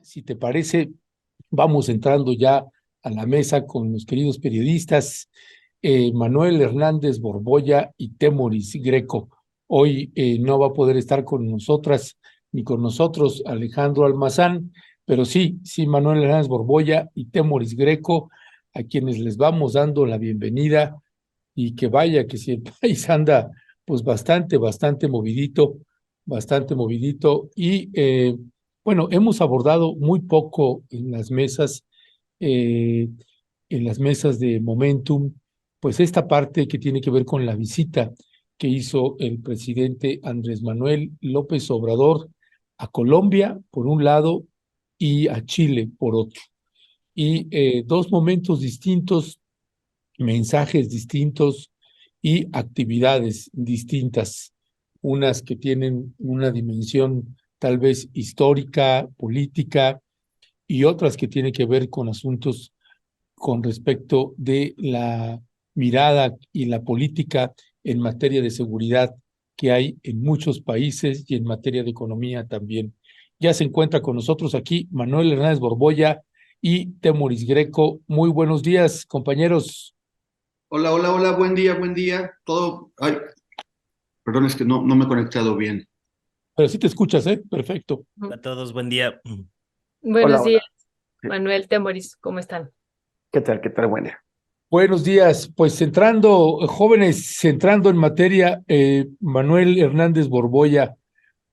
Si te parece, vamos entrando ya a la mesa con los queridos periodistas Manuel Hernández Borboya y Temoris Greco. Hoy no va a poder estar con nosotras ni con nosotros Alejandro Almazán, pero sí, Manuel Hernández Borboya y Temoris Greco, a quienes les vamos dando la bienvenida y que vaya que si el país anda pues bastante movidito y bueno, hemos abordado muy poco eh, en las mesas de Momentum, pues esta parte que tiene que ver con la visita que hizo el presidente Andrés Manuel López Obrador a Colombia, por un lado, y a Chile, por otro. Y dos momentos distintos, mensajes distintos y actividades distintas, unas que tienen una dimensión tal vez histórica, política, y otras que tienen que ver con asuntos con respecto de la mirada y la política en materia de seguridad que hay en muchos países y en materia de economía también. Ya se encuentra con nosotros aquí Manuel Hernández Borboya y Temoris Greco. Muy buenos días, compañeros. Hola, hola, hola, buen día, buen día. Ay, perdón, es que no me he conectado bien. Pero sí te escuchas, ¿eh? Perfecto. Hola a todos, buen día. Buenos Hola, días, hola. Sí. Manuel Temoris, ¿cómo están? ¿Qué tal? ¿Qué tal? Buen día. Buenos días. Pues entrando, jóvenes, entrando en materia, Manuel Hernández Borboya,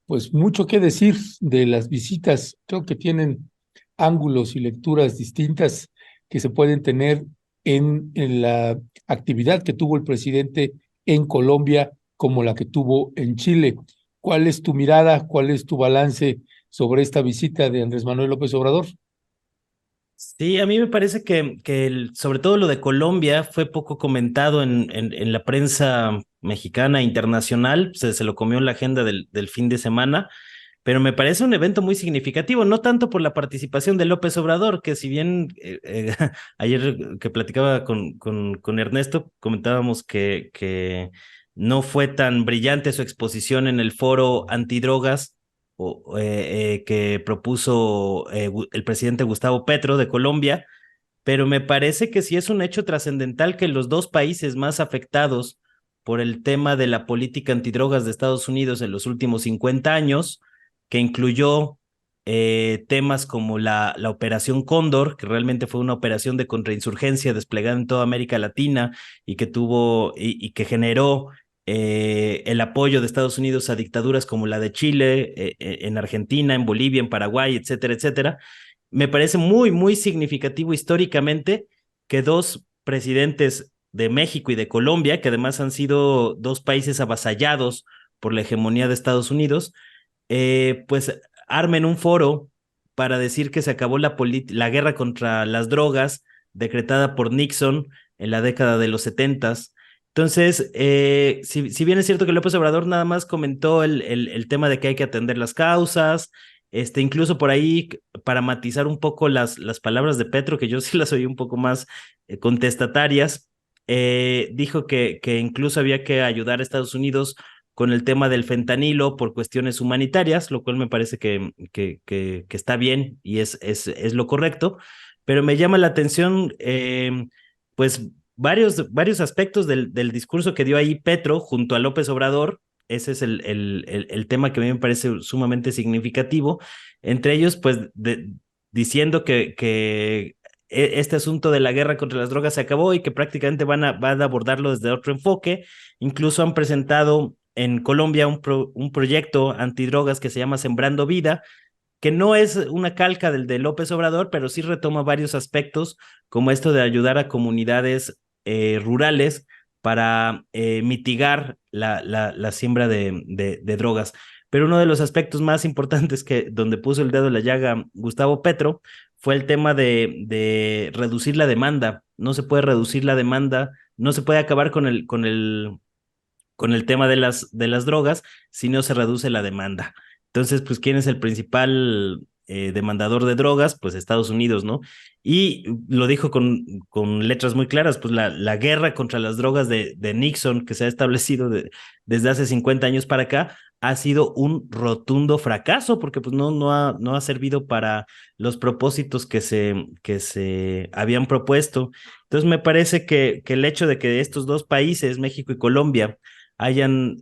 pues mucho que decir de las visitas. Creo que tienen ángulos y lecturas distintas que se pueden tener en la actividad que tuvo el presidente en Colombia como la que tuvo en Chile. ¿Cuál es tu mirada? ¿Cuál es tu balance sobre esta visita de Andrés Manuel López Obrador? Sí, a mí me parece que sobre todo lo de Colombia fue poco comentado en la prensa mexicana e internacional, se lo comió en la agenda del fin de semana, pero me parece un evento muy significativo, no tanto por la participación de López Obrador, que si bien ayer que platicaba con Ernesto, comentábamos que no fue tan brillante su exposición en el foro antidrogas que propuso el presidente Gustavo Petro de Colombia, pero me parece que sí es un hecho trascendental que los dos países más afectados por el tema de la política antidrogas de Estados Unidos en los últimos 50 años, que incluyó temas como la Operación Cóndor, que realmente fue una operación de contrainsurgencia desplegada en toda América Latina y que tuvo y que generó el apoyo de Estados Unidos a dictaduras como la de Chile, en Argentina, en Bolivia, en Paraguay, etcétera, etcétera. Me parece muy, muy significativo históricamente que dos presidentes de México y de Colombia, que además han sido dos países avasallados por la hegemonía de Estados Unidos, pues armen un foro para decir que se acabó la guerra contra las drogas decretada por Nixon en la década de los 70. Entonces, si bien es cierto que López Obrador nada más comentó el tema de que hay que atender las causas, incluso por ahí, para matizar un poco las palabras de Petro, que yo sí las oí un poco más contestatarias, dijo que incluso había que ayudar a Estados Unidos con el tema del fentanilo por cuestiones humanitarias, lo cual me parece que está bien y es lo correcto, pero me llama la atención, pues, varios aspectos del discurso que dio ahí Petro junto a López Obrador. Ese es el tema que a mí me parece sumamente significativo. Entre ellos, pues, diciendo que este asunto de la guerra contra las drogas se acabó y que prácticamente van a abordarlo desde otro enfoque. Incluso han presentado en Colombia un proyecto antidrogas que se llama Sembrando Vida, que no es una calca del de López Obrador, pero sí retoma varios aspectos, como esto de ayudar a comunidades rurales para mitigar la siembra de drogas. Pero uno de los aspectos más importantes donde puso el dedo en la llaga Gustavo Petro fue el tema de reducir la demanda. No se puede reducir la demanda, no se puede acabar con el tema de las drogas si no se reduce la demanda. Entonces, pues, ¿quién es el principal demandador de drogas? Pues Estados Unidos, ¿no? Y lo dijo con letras muy claras, pues la guerra contra las drogas de Nixon, que se ha establecido desde hace 50 años para acá, ha sido un rotundo fracaso, porque pues no ha servido para los propósitos que se habían propuesto. Entonces me parece que el hecho de que estos dos países, México y Colombia, hayan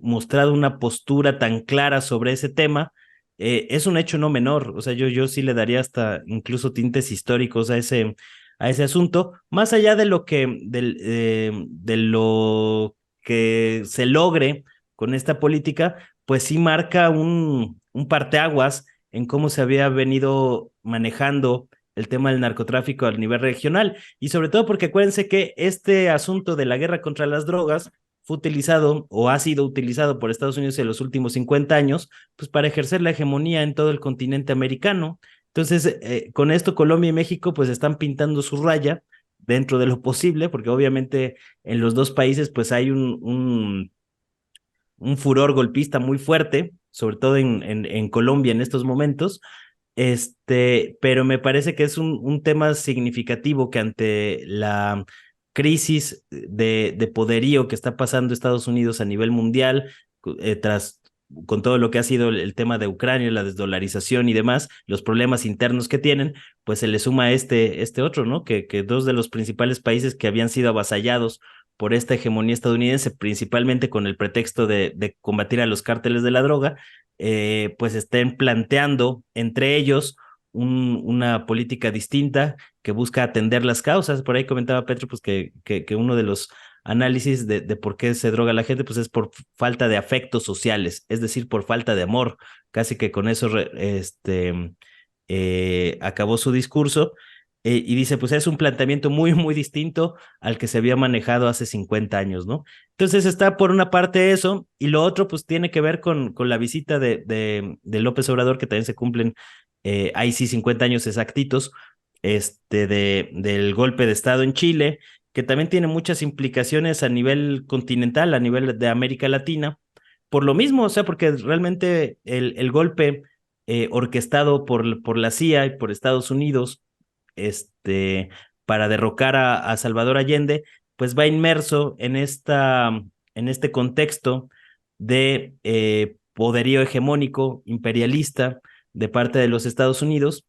mostrado una postura tan clara sobre ese tema, es un hecho no menor. O sea, yo sí le daría hasta incluso tintes históricos a ese asunto, más allá de de lo que se logre con esta política, pues sí marca un parteaguas en cómo se había venido manejando el tema del narcotráfico a nivel regional, y sobre todo porque acuérdense que este asunto de la guerra contra las drogas fue utilizado o ha sido utilizado por Estados Unidos en los últimos 50 años, pues para ejercer la hegemonía en todo el continente americano. Entonces, con esto Colombia y México pues están pintando su raya dentro de lo posible, porque obviamente en los dos países pues hay un furor golpista muy fuerte, sobre todo en Colombia en estos momentos, pero me parece que es un tema significativo que ante la crisis de poderío que está pasando Estados Unidos a nivel mundial, tras con todo lo que ha sido el tema de Ucrania, la desdolarización y demás, los problemas internos que tienen, pues se le suma este otro, ¿no? Que dos de los principales países que habían sido avasallados por esta hegemonía estadounidense, principalmente con el pretexto de combatir a los cárteles de la droga, pues estén planteando entre ellos una política distinta que busca atender las causas. Por ahí comentaba Petro, pues que uno de los análisis de por qué se droga la gente, pues es por falta de afectos sociales, es decir, por falta de amor. Casi que con eso acabó su discurso. Y dice, pues es un planteamiento muy distinto al que se había manejado hace 50 años, ¿no? Entonces está por una parte eso, y lo otro pues tiene que ver con la visita de López Obrador, que también se cumplen, ahí sí 50 años exactitos, del golpe de Estado en Chile, que también tiene muchas implicaciones a nivel continental, a nivel de América Latina, por lo mismo, o sea, porque realmente el golpe orquestado por la CIA y por Estados Unidos, este, para derrocar a Salvador Allende, pues va inmerso en este contexto de poderío hegemónico, imperialista, de parte de los Estados Unidos.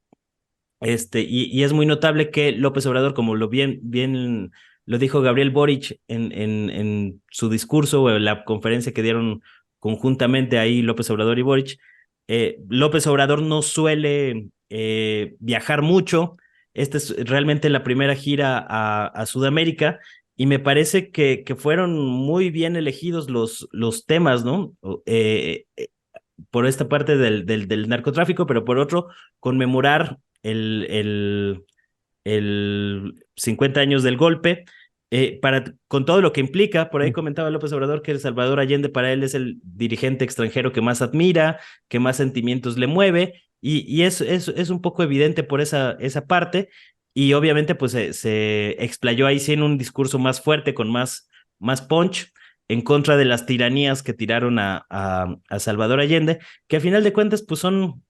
Y es muy notable que López Obrador, como bien lo dijo Gabriel Boric en su discurso o en la conferencia que dieron conjuntamente ahí López Obrador y Boric, López Obrador no suele viajar mucho. Esta es realmente la primera gira a Sudamérica, y me parece que fueron muy bien elegidos los temas, ¿no? Por esta parte del narcotráfico, pero por otro, conmemorar el 50 años del golpe, con todo lo que implica. Por ahí comentaba López Obrador que el Salvador Allende para él es el dirigente extranjero que más admira, que más sentimientos le mueve, y es un poco evidente por esa parte, y obviamente pues se explayó ahí sí en un discurso más fuerte, con más punch, en contra de las tiranías que tiraron a Salvador Allende, que a final de cuentas pues son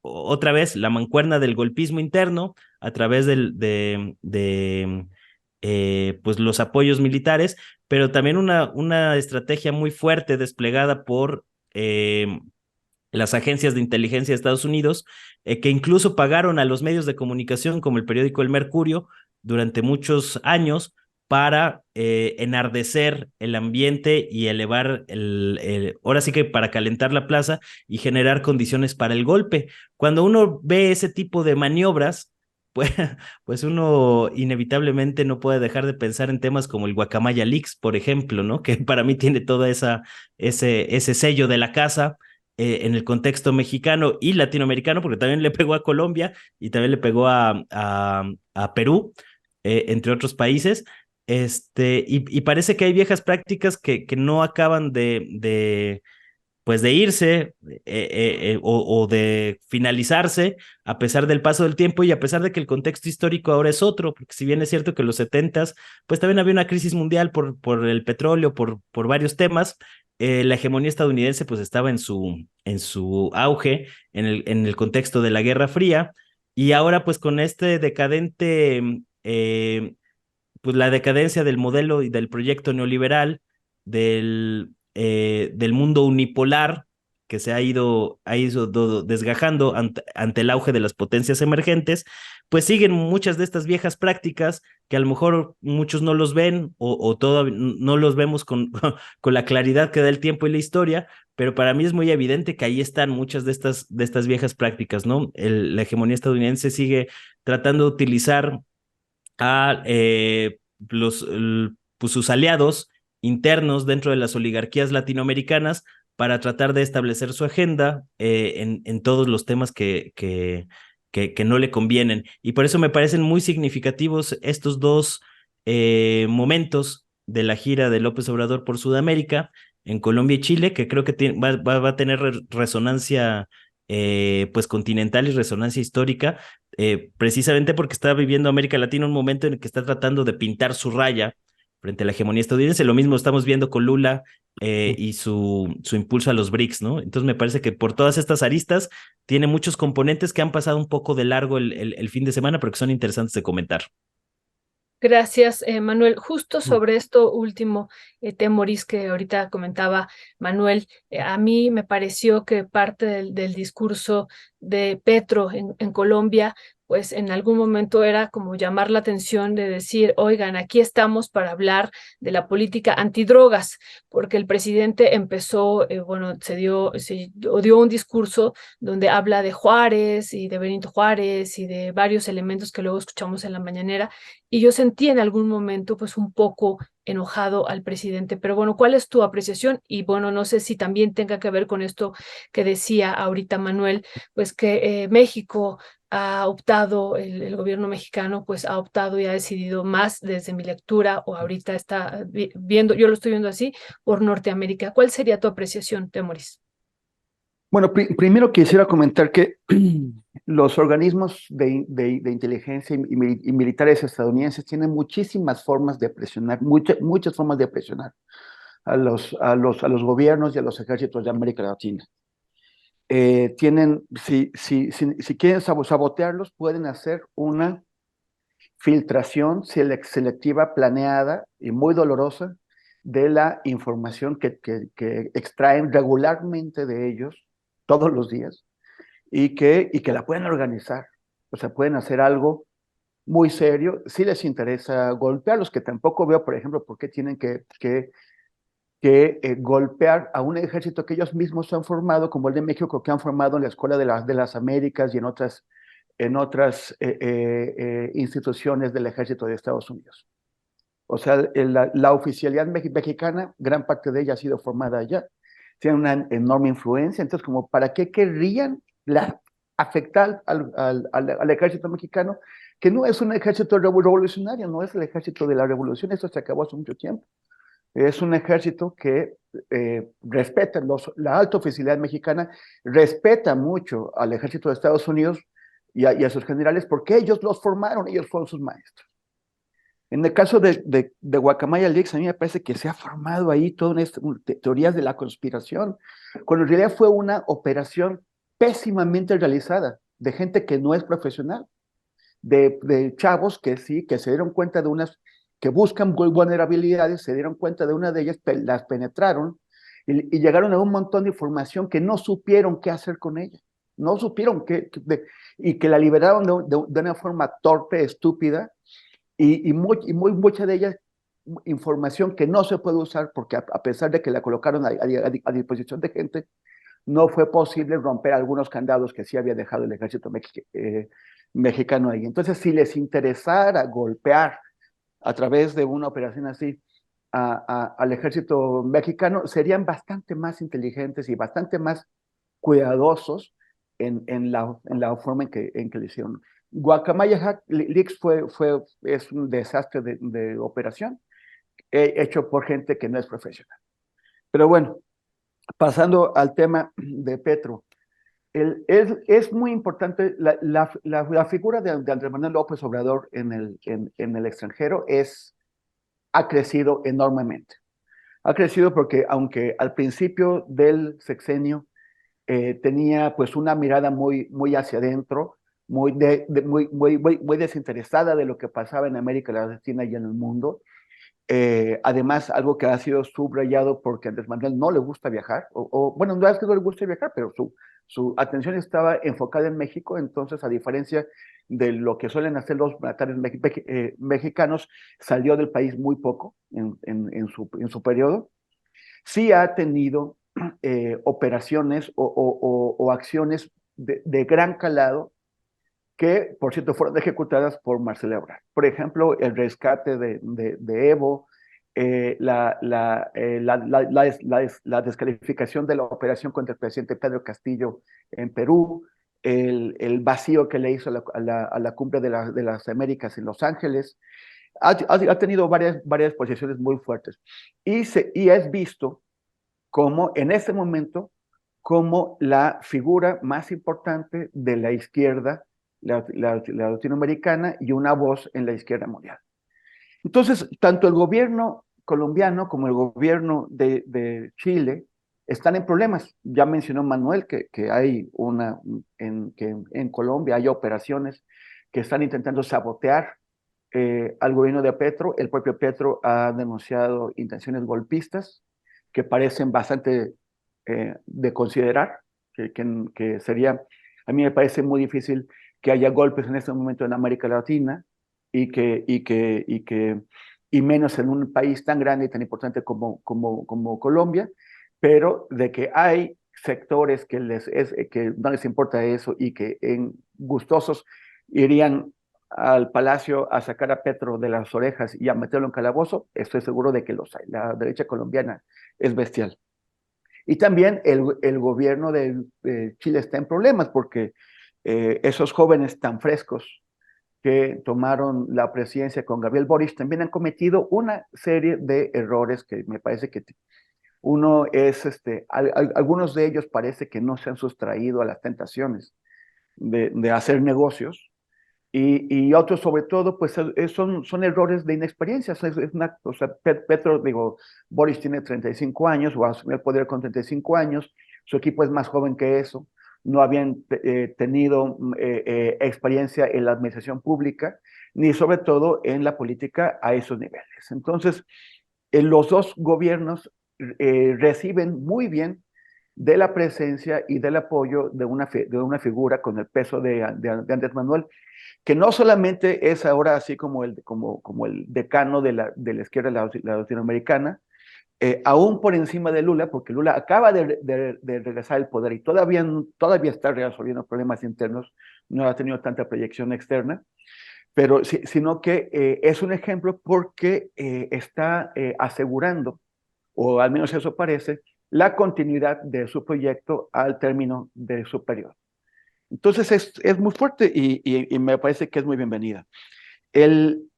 otra vez la mancuerna del golpismo interno a través pues los apoyos militares, pero también una estrategia muy fuerte desplegada por las agencias de inteligencia de Estados Unidos, que incluso pagaron a los medios de comunicación como el periódico El Mercurio durante muchos años para enardecer el ambiente y elevar ahora sí que para calentar la plaza y generar condiciones para el golpe. Cuando uno ve ese tipo de maniobras, pues, pues uno inevitablemente no puede dejar de pensar en temas como el Guacamaya Leaks, por ejemplo, ¿no? Que para mí tiene todo ese sello de la casa en el contexto mexicano y latinoamericano, porque también le pegó a Colombia y también le pegó a Perú, entre otros países. Y parece que hay viejas prácticas que no acaban pues de irse, o de finalizarse a pesar del paso del tiempo, y a pesar de que el contexto histórico ahora es otro, porque si bien es cierto que en los 70s pues también había una crisis mundial por el petróleo, por varios temas. La hegemonía estadounidense pues estaba en su auge en el contexto de la Guerra Fría, y ahora pues con este pues la decadencia del modelo y del proyecto neoliberal, del del mundo unipolar que se ha ido desgajando ante el auge de las potencias emergentes, pues siguen muchas de estas viejas prácticas que a lo mejor muchos no los ven o todavía no los vemos con la claridad que da el tiempo y la historia, pero para mí es muy evidente que ahí están muchas de estas viejas prácticas, ¿no? La hegemonía estadounidense sigue tratando de utilizar a pues sus aliados internos dentro de las oligarquías latinoamericanas para tratar de establecer su agenda en todos los temas que no le convienen. Y por eso me parecen muy significativos estos dos momentos de la gira de López Obrador por Sudamérica, en Colombia y Chile, que creo que va a tener resonancia pues continental y resonancia histórica, precisamente porque está viviendo América Latina un momento en el que está tratando de pintar su raya frente a la hegemonía estadounidense. Lo mismo estamos viendo con Lula y su impulso a los BRICS, ¿no? Entonces me parece que por todas estas aristas tiene muchos componentes que han pasado un poco de largo el fin de semana, pero que son interesantes de comentar. Gracias, Manuel. Justo sobre esto último, Temoris, que ahorita comentaba Manuel, a mí me pareció que parte del discurso de Petro en Colombia, pues en algún momento era como llamar la atención de decir, oigan, aquí estamos para hablar de la política antidrogas, porque el presidente empezó, bueno, dio un discurso donde habla de Juárez y de Benito Juárez y de varios elementos que luego escuchamos en la mañanera, y yo sentí en algún momento pues un poco enojado al presidente. Pero bueno, ¿cuál es tu apreciación? Y bueno, no sé si también tenga que ver con esto que decía ahorita Manuel, pues que México ha optado, el gobierno mexicano pues ha optado y ha decidido más desde mi lectura, o ahorita está viendo, yo lo estoy viendo así, por Norteamérica. ¿Cuál sería tu apreciación, Temoris? Bueno, primero quisiera comentar que los organismos de inteligencia y militares estadounidenses tienen muchísimas formas de presionar, muchas formas de presionar a los gobiernos y a los ejércitos de América Latina. Si quieren sabotearlos, pueden hacer una filtración selectiva, planeada y muy dolorosa de la información que extraen regularmente de ellos todos los días y que la pueden organizar. O sea, pueden hacer algo muy serio si les interesa golpearlos, que tampoco veo, por ejemplo, por qué tienen que golpear a un ejército que ellos mismos han formado, como el de México, que han formado en la Escuela de las Américas y en otras instituciones del ejército de Estados Unidos. O sea, la oficialidad mexicana, gran parte de ella ha sido formada allá, tiene una enorme influencia. Entonces, como ¿para qué querrían afectar al ejército mexicano, que no es un ejército revolucionario, no es el ejército de la revolución, eso se acabó hace mucho tiempo? Es un ejército que respeta, la alta oficialidad mexicana respeta mucho al ejército de Estados Unidos y a sus generales, porque ellos los formaron, ellos fueron sus maestros. En el caso de Guacamaya Leaks, a mí me parece que se ha formado ahí todas teorías de la conspiración, cuando en realidad fue una operación pésimamente realizada, de gente que no es profesional, de chavos que sí, que se dieron cuenta de unas, que buscan vulnerabilidades, se dieron cuenta de una de ellas, las penetraron y llegaron a un montón de información que no supieron qué hacer con ella, no supieron y que la liberaron de una forma torpe, estúpida, y mucha de ellas información que no se puede usar porque a pesar de que la colocaron a disposición de gente, no fue posible romper algunos candados que sí había dejado el ejército mexicano ahí. Entonces, si les interesara golpear a través de una operación así al ejército mexicano, serían bastante más inteligentes y bastante más cuidadosos en la forma en que lo hicieron. Guacamaya Leaks es un desastre de operación hecho por gente que no es profesional. Pero bueno, pasando al tema de Petro, es muy importante la figura de Andrés Manuel López Obrador en el extranjero ha crecido enormemente. Ha crecido porque aunque al principio del sexenio tenía pues una mirada muy hacia adentro, muy desinteresada de lo que pasaba en América Latina y en el mundo, Además, algo que ha sido subrayado porque a Andrés Manuel no le gusta viajar, bueno, no es que no le guste viajar, pero su atención estaba enfocada en México. Entonces, a diferencia de lo que suelen hacer los mandatarios mexicanos, salió del país muy poco en su periodo. Sí ha tenido operaciones o acciones de gran calado que, por cierto, fueron ejecutadas por Marcelo Ebrard. Por ejemplo, el rescate de Evo, la descalificación de la operación contra el presidente Pedro Castillo en Perú, el vacío que le hizo a la cumbre de las Américas en Los Ángeles. Ha tenido varias posiciones muy fuertes. Y es visto como en ese momento como la figura más importante de la izquierda latinoamericana y una voz en la izquierda mundial. Entonces, tanto el gobierno colombiano como el gobierno de Chile están en problemas. Ya mencionó Manuel que hay que en Colombia hay operaciones que están intentando sabotear al gobierno de Petro. El propio Petro ha denunciado intenciones golpistas que parecen bastante de considerar, que sería, a mí me parece muy difícil que haya golpes en este momento en América Latina y menos en un país tan grande y tan importante como Colombia, pero de que hay sectores que no les importa eso y que gustosos irían al palacio a sacar a Petro de las orejas y a meterlo en calabozo, estoy seguro de que los hay. La derecha colombiana es bestial. Y también el gobierno de Chile está en problemas porque esos jóvenes tan frescos que tomaron la presidencia con Gabriel Boric también han cometido una serie de errores que me parece que uno es, algunos de ellos parece que no se han sustraído a las tentaciones de hacer negocios. Y otros, sobre todo, pues son errores de inexperiencia. O sea, Petro, Boris tiene 35 años, o asumió el poder con 35 años, su equipo es más joven que eso, no habían tenido experiencia en la administración pública, ni sobre todo en la política a esos niveles. Entonces, los dos gobiernos reciben muy bien de la presencia y del apoyo de una figura con el peso de Andrés Manuel, que no solamente es ahora así como el decano de la izquierda latinoamericana, aún por encima de Lula, porque Lula acaba de regresar al poder y todavía está resolviendo problemas internos, no ha tenido tanta proyección externa, pero sino que es un ejemplo porque está asegurando, o al menos eso parece, la continuidad de su proyecto al término de su periodo. Entonces es muy fuerte y me parece que es muy bienvenida. El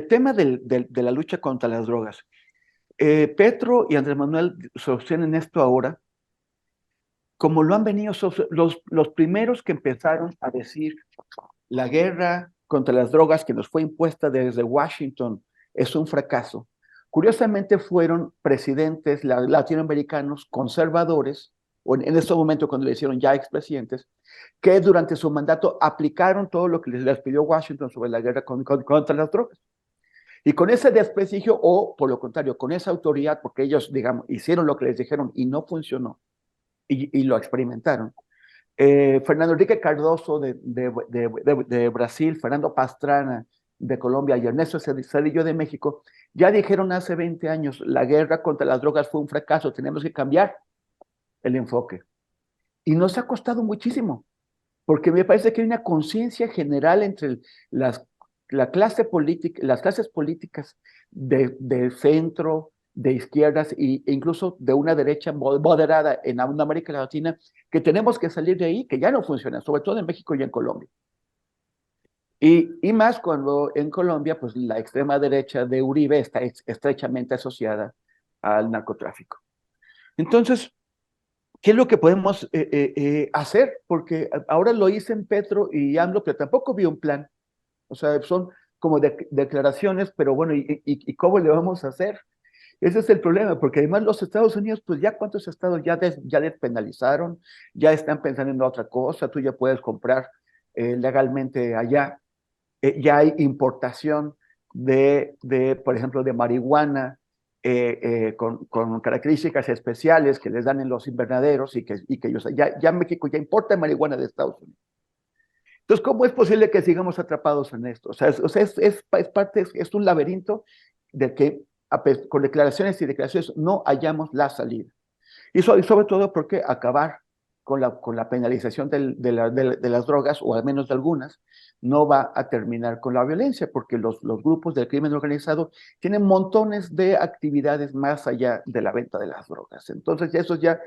tema de la lucha contra las drogas. Petro y Andrés Manuel sostienen esto ahora, como lo han venido, los primeros que empezaron a decir la guerra contra las drogas que nos fue impuesta desde Washington es un fracaso. Curiosamente fueron presidentes latinoamericanos conservadores, o en este momento cuando le hicieron ya expresidentes, que durante su mandato aplicaron todo lo que les pidió Washington sobre la guerra contra las drogas. Y con ese desprestigio, o por lo contrario, con esa autoridad, porque ellos, digamos, hicieron lo que les dijeron y no funcionó, y lo experimentaron. Fernando Enrique Cardoso de Brasil, Fernando Pastrana de Colombia y Ernesto Zedillo de México, ya dijeron hace 20 años, la guerra contra las drogas fue un fracaso, tenemos que cambiar el enfoque. Y nos ha costado muchísimo, porque me parece que hay una conciencia general entre las clases políticas de centro, de izquierdas e incluso de una derecha moderada en América Latina, que tenemos que salir de ahí, que ya no funciona, sobre todo en México y en Colombia. Y más cuando en Colombia, pues la extrema derecha de Uribe está estrechamente asociada al narcotráfico. Entonces, ¿qué es lo que podemos hacer? Porque ahora lo dicen Petro y AMLO, pero tampoco vi un plan. O sea, son como declaraciones, pero bueno, ¿y cómo le vamos a hacer? Ese es el problema, porque además los Estados Unidos, pues ya cuántos estados ya despenalizaron, ya están pensando en otra cosa, tú ya puedes comprar legalmente allá, ya hay importación por ejemplo, de marihuana, con características especiales que les dan en los invernaderos y que ellos, ya México ya importa marihuana de Estados Unidos. Entonces, ¿cómo es posible que sigamos atrapados en esto? O sea, es un laberinto del que con declaraciones y declaraciones no hallamos la salida. Y sobre todo porque acabar con la penalización de las drogas, o al menos de algunas, no va a terminar con la violencia, porque los grupos del crimen organizado tienen montones de actividades más allá de la venta de las drogas. Entonces, eso ya,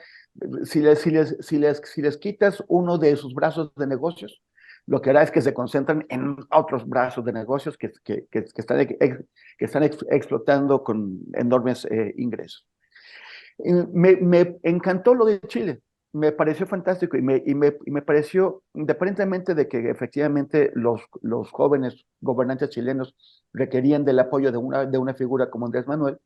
si les quitas uno de sus brazos de negocios, lo que hará es que se concentran en otros brazos de negocios que están explotando con enormes ingresos. Me encantó lo de Chile, me pareció fantástico y me pareció, independientemente de que efectivamente los jóvenes gobernantes chilenos requerían del apoyo de una figura como Andrés Manuel,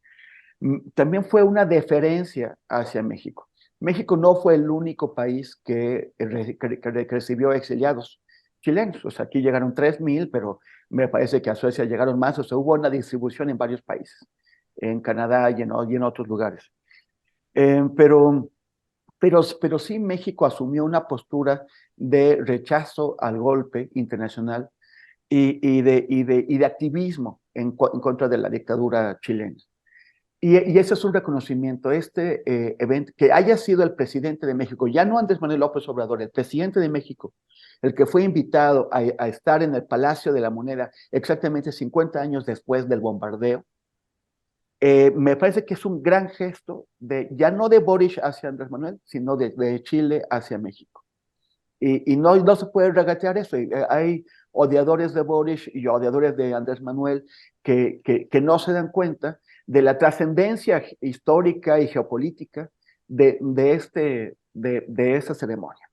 también fue una deferencia hacia México. México no fue el único país que recibió exiliados chilenos. O sea, aquí llegaron 3,000, pero me parece que a Suecia llegaron más. O sea, hubo una distribución en varios países, en Canadá y en otros lugares. Pero sí México asumió una postura de rechazo al golpe internacional y de activismo en contra de la dictadura chilena. Y ese es un reconocimiento, evento, que haya sido el presidente de México, ya no Andrés Manuel López Obrador, el presidente de México, el que fue invitado a estar en el Palacio de la Moneda exactamente 50 años después del bombardeo. Me parece que es un gran gesto, ya no de Boric hacia Andrés Manuel, sino de Chile hacia México. Y no se puede regatear eso. Hay odiadores de Boric y odiadores de Andrés Manuel que no se dan cuenta de la trascendencia histórica y geopolítica de esta ceremonia,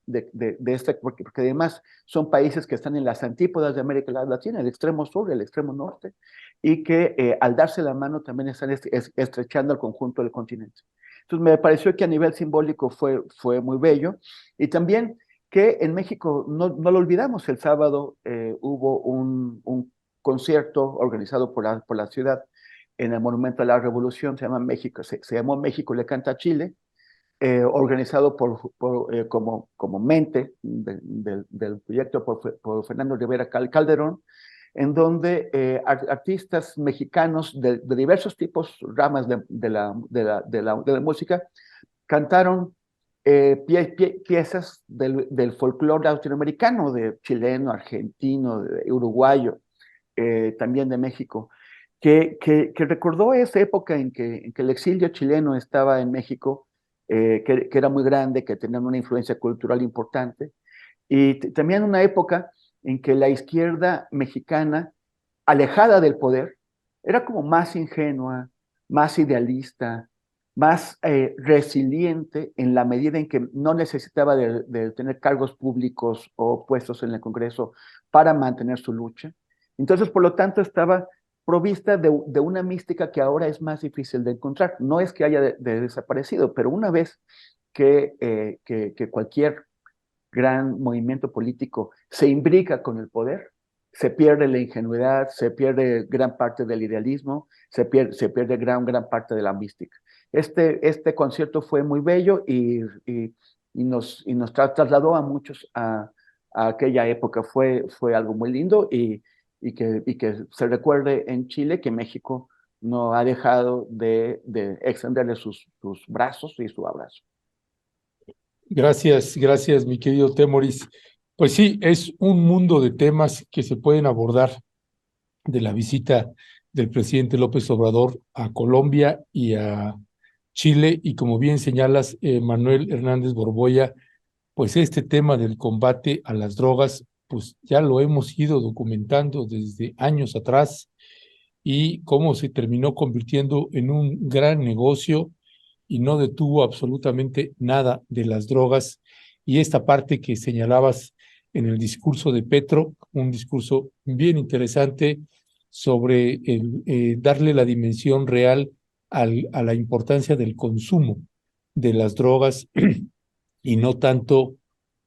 porque además son países que están en las antípodas de América Latina, el extremo sur, el extremo norte, y que al darse la mano también están estrechando el conjunto del continente. Entonces me pareció que a nivel simbólico fue muy bello, y también que en México, no lo olvidamos, el sábado hubo un concierto organizado por la ciudad en el Monumento a la Revolución, se llamó México le canta a Chile, organizado como mente del proyecto por Fernando Rivera Calderón, en donde artistas mexicanos de diversos tipos, ramas de la música, cantaron piezas del folclore latinoamericano, de chileno, argentino, uruguayo, también de México, que recordó esa época en que el exilio chileno estaba en México, que era muy grande, que tenían una influencia cultural importante, y también una época en que la izquierda mexicana, alejada del poder, era como más ingenua, más idealista, más resiliente, en la medida en que no necesitaba de tener cargos públicos o puestos en el Congreso para mantener su lucha. Entonces, por lo tanto, estaba provista de una mística que ahora es más difícil de encontrar. No es que haya desaparecido, pero una vez que cualquier gran movimiento político se imbrica con el poder, se pierde la ingenuidad, se pierde gran parte del idealismo, se pierde gran parte de la mística. Este concierto fue muy bello y nos trasladó a muchos a aquella época. Fue algo muy lindo y que se recuerde en Chile que México no ha dejado de extenderle sus brazos y su abrazo. Gracias, mi querido Temoris. Pues sí, es un mundo de temas que se pueden abordar de la visita del presidente López Obrador a Colombia y a Chile, y como bien señalas, Manuel Hernández Borboya, pues este tema del combate a las drogas, pues ya lo hemos ido documentando desde años atrás, y cómo se terminó convirtiendo en un gran negocio y no detuvo absolutamente nada de las drogas. Y esta parte que señalabas en el discurso de Petro, un discurso bien interesante sobre darle la dimensión real a la importancia del consumo de las drogas y no tanto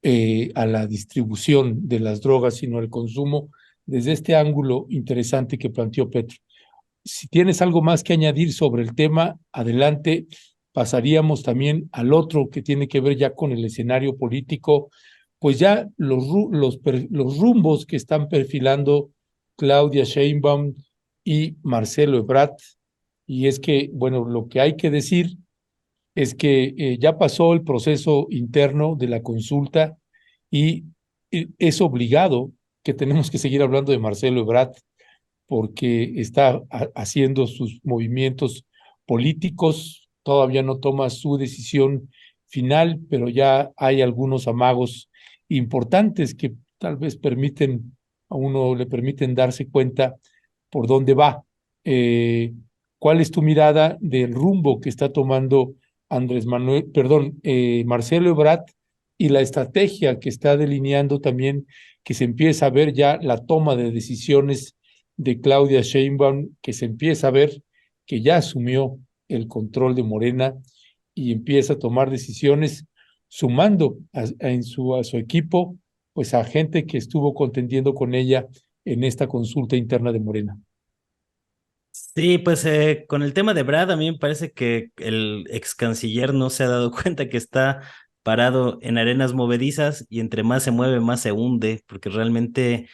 a la distribución de las drogas, sino al consumo, desde este ángulo interesante que planteó Petro. si tienes algo más que añadir sobre el tema, adelante. Pasaríamos también al otro que tiene que ver ya con el escenario político, pues ya los rumbos que están perfilando Claudia Sheinbaum y Marcelo Ebrard. Y es que, bueno, lo que hay que decir es que ya pasó el proceso interno de la consulta y es obligado que tenemos que seguir hablando de Marcelo Ebrard porque está haciendo sus movimientos políticos, todavía no toma su decisión final, pero ya hay algunos amagos importantes que tal vez a uno le permiten darse cuenta por dónde va. ¿Cuál es tu mirada del rumbo que está tomando Marcelo Ebrard y la estrategia que está delineando también, que se empieza a ver ya la toma de decisiones de Claudia Sheinbaum, que se empieza a ver que ya asumió el control de Morena y empieza a tomar decisiones sumando a su equipo, pues a gente que estuvo contendiendo con ella en esta consulta interna de Morena? Sí, pues con el tema de Brad, a mí me parece que el ex canciller no se ha dado cuenta que está parado en arenas movedizas y entre más se mueve, más se hunde, porque realmente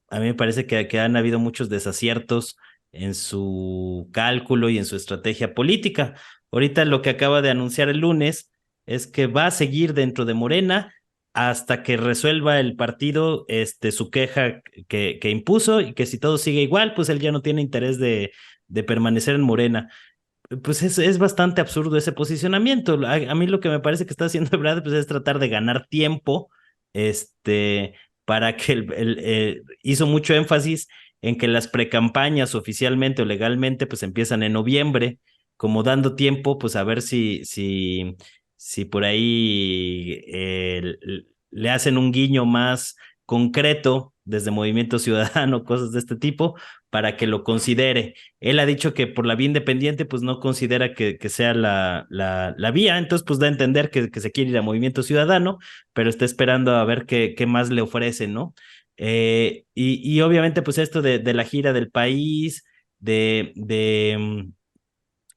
a mí me parece que han habido muchos desaciertos en su cálculo y en su estrategia política. Ahorita lo que acaba de anunciar el lunes es que va a seguir dentro de Morena hasta que resuelva el partido su queja que impuso, y que si todo sigue igual, pues él ya no tiene interés de permanecer en Morena. Pues es bastante absurdo ese posicionamiento. A mí lo que me parece que está haciendo Ebrard pues es tratar de ganar tiempo, para que hizo mucho énfasis en que las precampañas oficialmente o legalmente pues empiezan en noviembre, como dando tiempo pues a ver si por ahí le hacen un guiño más concreto desde Movimiento Ciudadano, cosas de este tipo, para que lo considere. Él ha dicho que por la vía independiente pues no considera que sea la vía, entonces pues da a entender que se quiere ir a Movimiento Ciudadano, pero está esperando a ver qué más le ofrecen, ¿no? Y obviamente pues esto de la gira del país,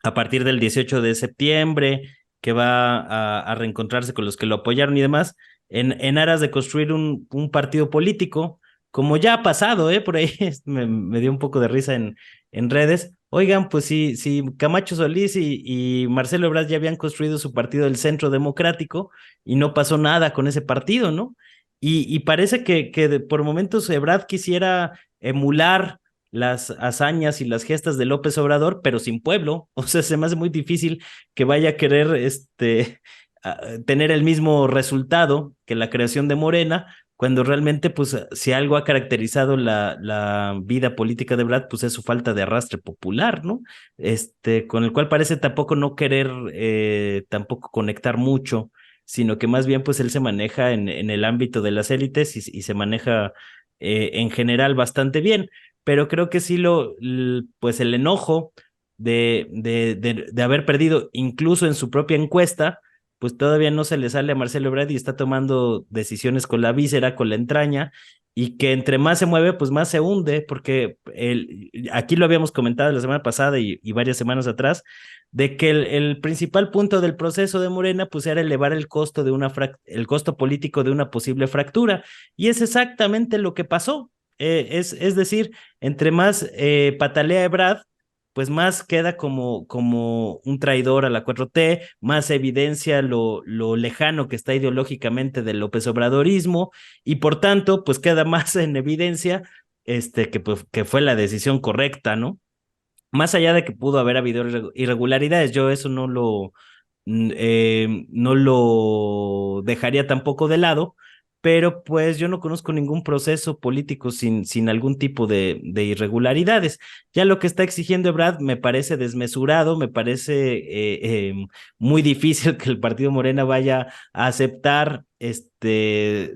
a partir del 18 de septiembre, que va a reencontrarse con los que lo apoyaron y demás, en aras de construir un partido político, como ya ha pasado, por ahí me dio un poco de risa en redes. Oigan, pues si Camacho Solís y Marcelo Ebrard ya habían construido su partido del Centro Democrático y no pasó nada con ese partido, ¿no? Y parece que por momentos Ebrard quisiera emular las hazañas y las gestas de López Obrador, pero sin pueblo. O sea, se me hace muy difícil que vaya a querer tener el mismo resultado que la creación de Morena, cuando realmente, pues, si algo ha caracterizado la vida política de Brad, pues es su falta de arrastre popular, ¿no? Con el cual parece tampoco no querer tampoco conectar mucho, sino que más bien, pues, él se maneja en el ámbito de las élites y se maneja en general bastante bien, pero creo que sí pues el enojo de haber perdido incluso en su propia encuesta, pues todavía no se le sale a Marcelo Ebrard y está tomando decisiones con la víscera, con la entraña, y que entre más se mueve, pues más se hunde, porque aquí lo habíamos comentado la semana pasada y varias semanas atrás, de que el principal punto del proceso de Morena pues era elevar el costo el costo político de una posible fractura, y es exactamente lo que pasó. Es decir, entre más patalea Ebrard, pues más queda como un traidor a la 4T, más evidencia lo lejano que está ideológicamente del López Obradorismo, y por tanto, pues queda más en evidencia que fue la decisión correcta, ¿no? Más allá de que pudo haber habido irregularidades, yo eso no lo dejaría tampoco de lado, pero pues yo no conozco ningún proceso político sin algún tipo de irregularidades. Ya lo que está exigiendo Ebrard me parece desmesurado, me parece muy difícil que el partido Morena vaya a aceptar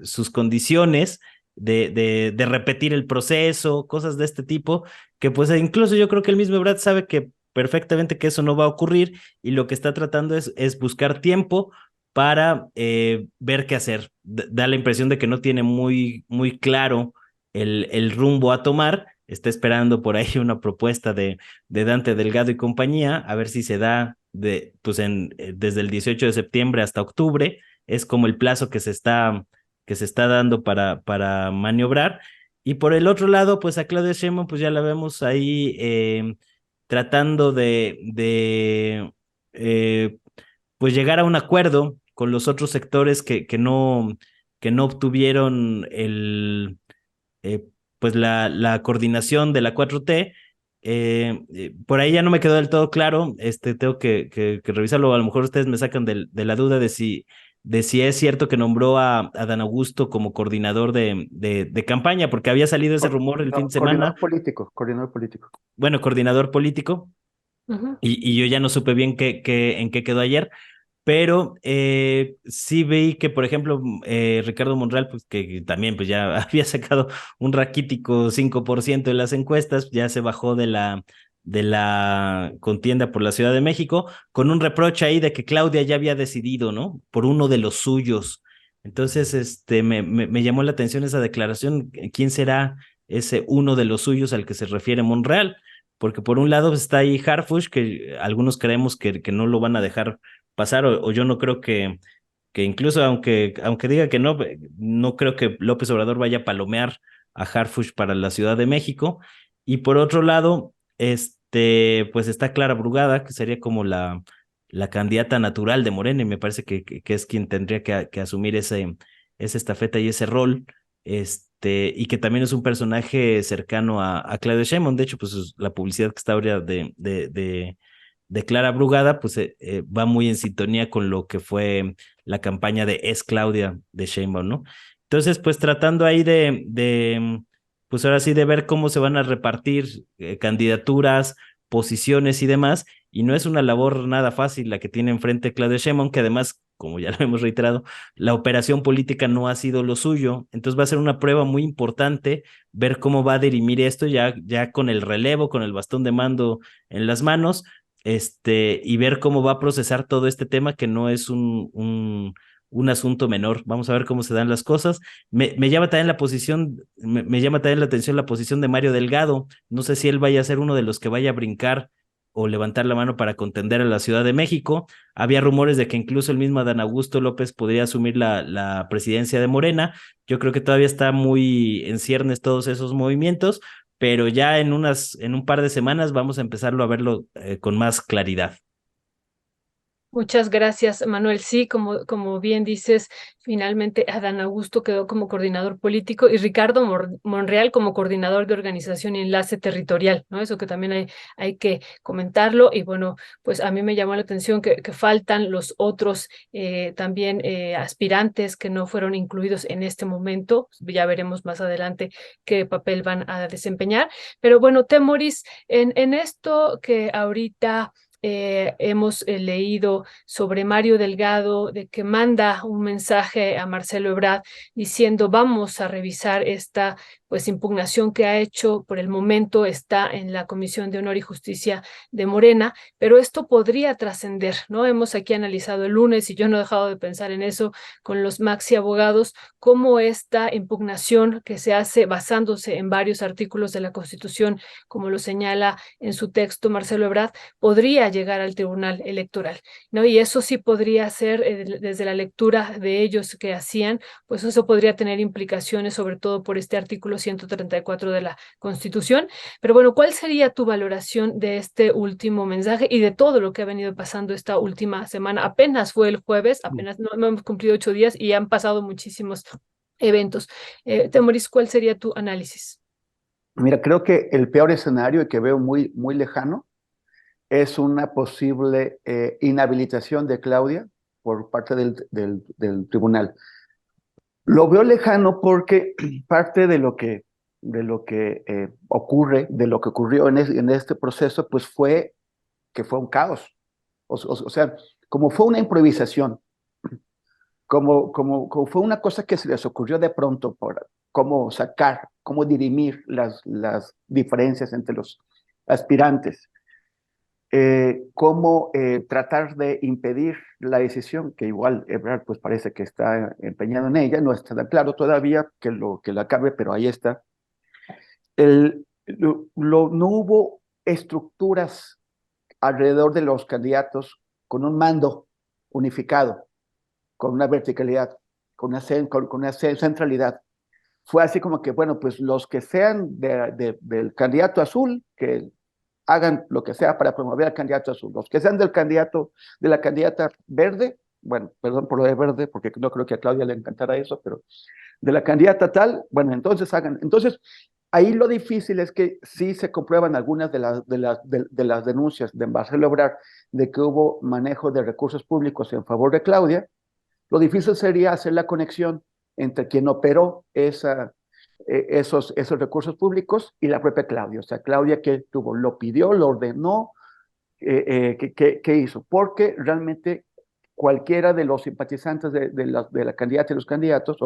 sus condiciones de repetir el proceso, cosas de este tipo, que pues incluso yo creo que el mismo Ebrard sabe que perfectamente que eso no va a ocurrir, y lo que está tratando es buscar tiempo para ver qué hacer. Da la impresión de que no tiene muy claro el rumbo a tomar, está esperando por ahí una propuesta de Dante Delgado y compañía, a ver si se da desde el 18 de septiembre hasta octubre, es como el plazo que se está dando para maniobrar. Y por el otro lado, pues a Claudia Sheinbaum, pues ya la vemos ahí tratando de pues llegar a un acuerdo con los otros sectores que no obtuvieron eh, pues la coordinación de la 4T. Por ahí ya no me quedó del todo claro, tengo que revisarlo, a lo mejor ustedes me sacan de la duda de si es cierto que nombró a Dan Augusto como coordinador de campaña, porque había salido ese rumor el fin de semana. Coordinador político. Bueno, coordinador político, Ujú. y yo ya no supe bien en qué quedó ayer, pero sí vi que, por ejemplo, Ricardo Monreal, pues que también pues ya había sacado un raquítico 5% de las encuestas, ya se bajó de la contienda por la Ciudad de México, con un reproche ahí de que Claudia ya había decidido, ¿no? Por uno de los suyos. Entonces, me llamó la atención esa declaración. ¿Quién será ese uno de los suyos al que se refiere Monreal? Porque por un lado está ahí Harfuch, que algunos creemos que no lo van a dejar pasar, o yo no creo que incluso aunque diga que no, no creo que López Obrador vaya a palomear a Harfuch para la Ciudad de México. Y por otro lado, pues está Clara Brugada, que sería como la candidata natural de Morena, y me parece que es quien tendría que asumir esa estafeta y ese rol. Y que también es un personaje cercano a Claudia Sheinbaum. De hecho, pues la publicidad que está ahora de Clara Brugada, pues va muy en sintonía con lo que fue la campaña de Es Claudia de Sheinbaum, ¿no? Entonces, pues tratando ahí pues ahora sí de ver cómo se van a repartir candidaturas, posiciones y demás, y no es una labor nada fácil la que tiene enfrente Claudia Sheinbaum, que además, como ya lo hemos reiterado, la operación política no ha sido lo suyo, entonces va a ser una prueba muy importante ver cómo va a dirimir esto ya con el relevo, con el bastón de mando en las manos, y ver cómo va a procesar todo este tema, que no es un asunto menor. Vamos a ver cómo se dan las cosas. Me llama también me llama también la atención la posición de Mario Delgado. No sé si él vaya a ser uno de los que vaya a brincar o levantar la mano para contender a la Ciudad de México. Había rumores de que incluso el mismo Adán Augusto López podría asumir la presidencia de Morena. Yo creo que todavía está muy en ciernes todos esos movimientos, pero ya en un par de semanas vamos a empezarlo a verlo con más claridad. Muchas gracias, Manuel. Sí, como bien dices, finalmente Adán Augusto quedó como coordinador político y Ricardo Monreal como coordinador de organización y enlace territorial, ¿no? Eso que también hay que comentarlo. Y bueno, pues a mí me llamó la atención que faltan los otros también aspirantes que no fueron incluidos en este momento. Ya veremos más adelante qué papel van a desempeñar. Pero bueno, Temoris, en esto que ahorita hemos leído sobre Mario Delgado, de que manda un mensaje a Marcelo Ebrard diciendo vamos a revisar esta pues impugnación que ha hecho, por el momento está en la Comisión de Honor y Justicia de Morena, pero esto podría trascender, ¿no? Hemos aquí analizado el lunes y yo no he dejado de pensar en eso con los maxi abogados, cómo esta impugnación que se hace basándose en varios artículos de la Constitución, como lo señala en su texto Marcelo Ebrard, podría llegar al Tribunal Electoral, ¿no? Y eso sí podría ser, desde la lectura de ellos que hacían, pues eso podría tener implicaciones, sobre todo por este artículo 134 de la Constitución. Pero bueno, ¿cuál sería tu valoración de este último mensaje y de todo lo que ha venido pasando esta última semana? Apenas fue el jueves, apenas no hemos cumplido 8 días y han pasado muchísimos eventos. Temoris, ¿cuál sería tu análisis? Mira, creo que el peor escenario y que veo muy, muy lejano es una posible inhabilitación de Claudia por parte del tribunal. Lo veo lejano porque parte de lo que ocurre, de lo que ocurrió en este proceso, pues fue que fue un caos. O sea, como fue una improvisación, como fue una cosa que se les ocurrió de pronto por cómo sacar, cómo dirimir las diferencias entre los aspirantes, cómo tratar de impedir la decisión, que igual Ebrard pues parece que está empeñado en ella, no está claro todavía que la acabe, pero ahí está. no hubo estructuras alrededor de los candidatos con un mando unificado, con una verticalidad, con una centralidad. Fue así como que, bueno, pues los que sean del candidato azul, que hagan lo que sea para promover al candidato azul. Los que sean de la candidata verde, bueno, perdón por lo de verde, porque no creo que a Claudia le encantara eso, pero de la candidata tal, bueno, entonces hagan. Entonces, ahí lo difícil es que sí se comprueban algunas de las denuncias de Marcelo Ebrard de que hubo manejo de recursos públicos en favor de Claudia. Lo difícil sería hacer la conexión entre quien operó esos recursos públicos y la propia Claudia. O sea, Claudia que tuvo, lo pidió, lo ordenó, ¿qué hizo? Porque realmente cualquiera de los simpatizantes de la candidata y los candidatos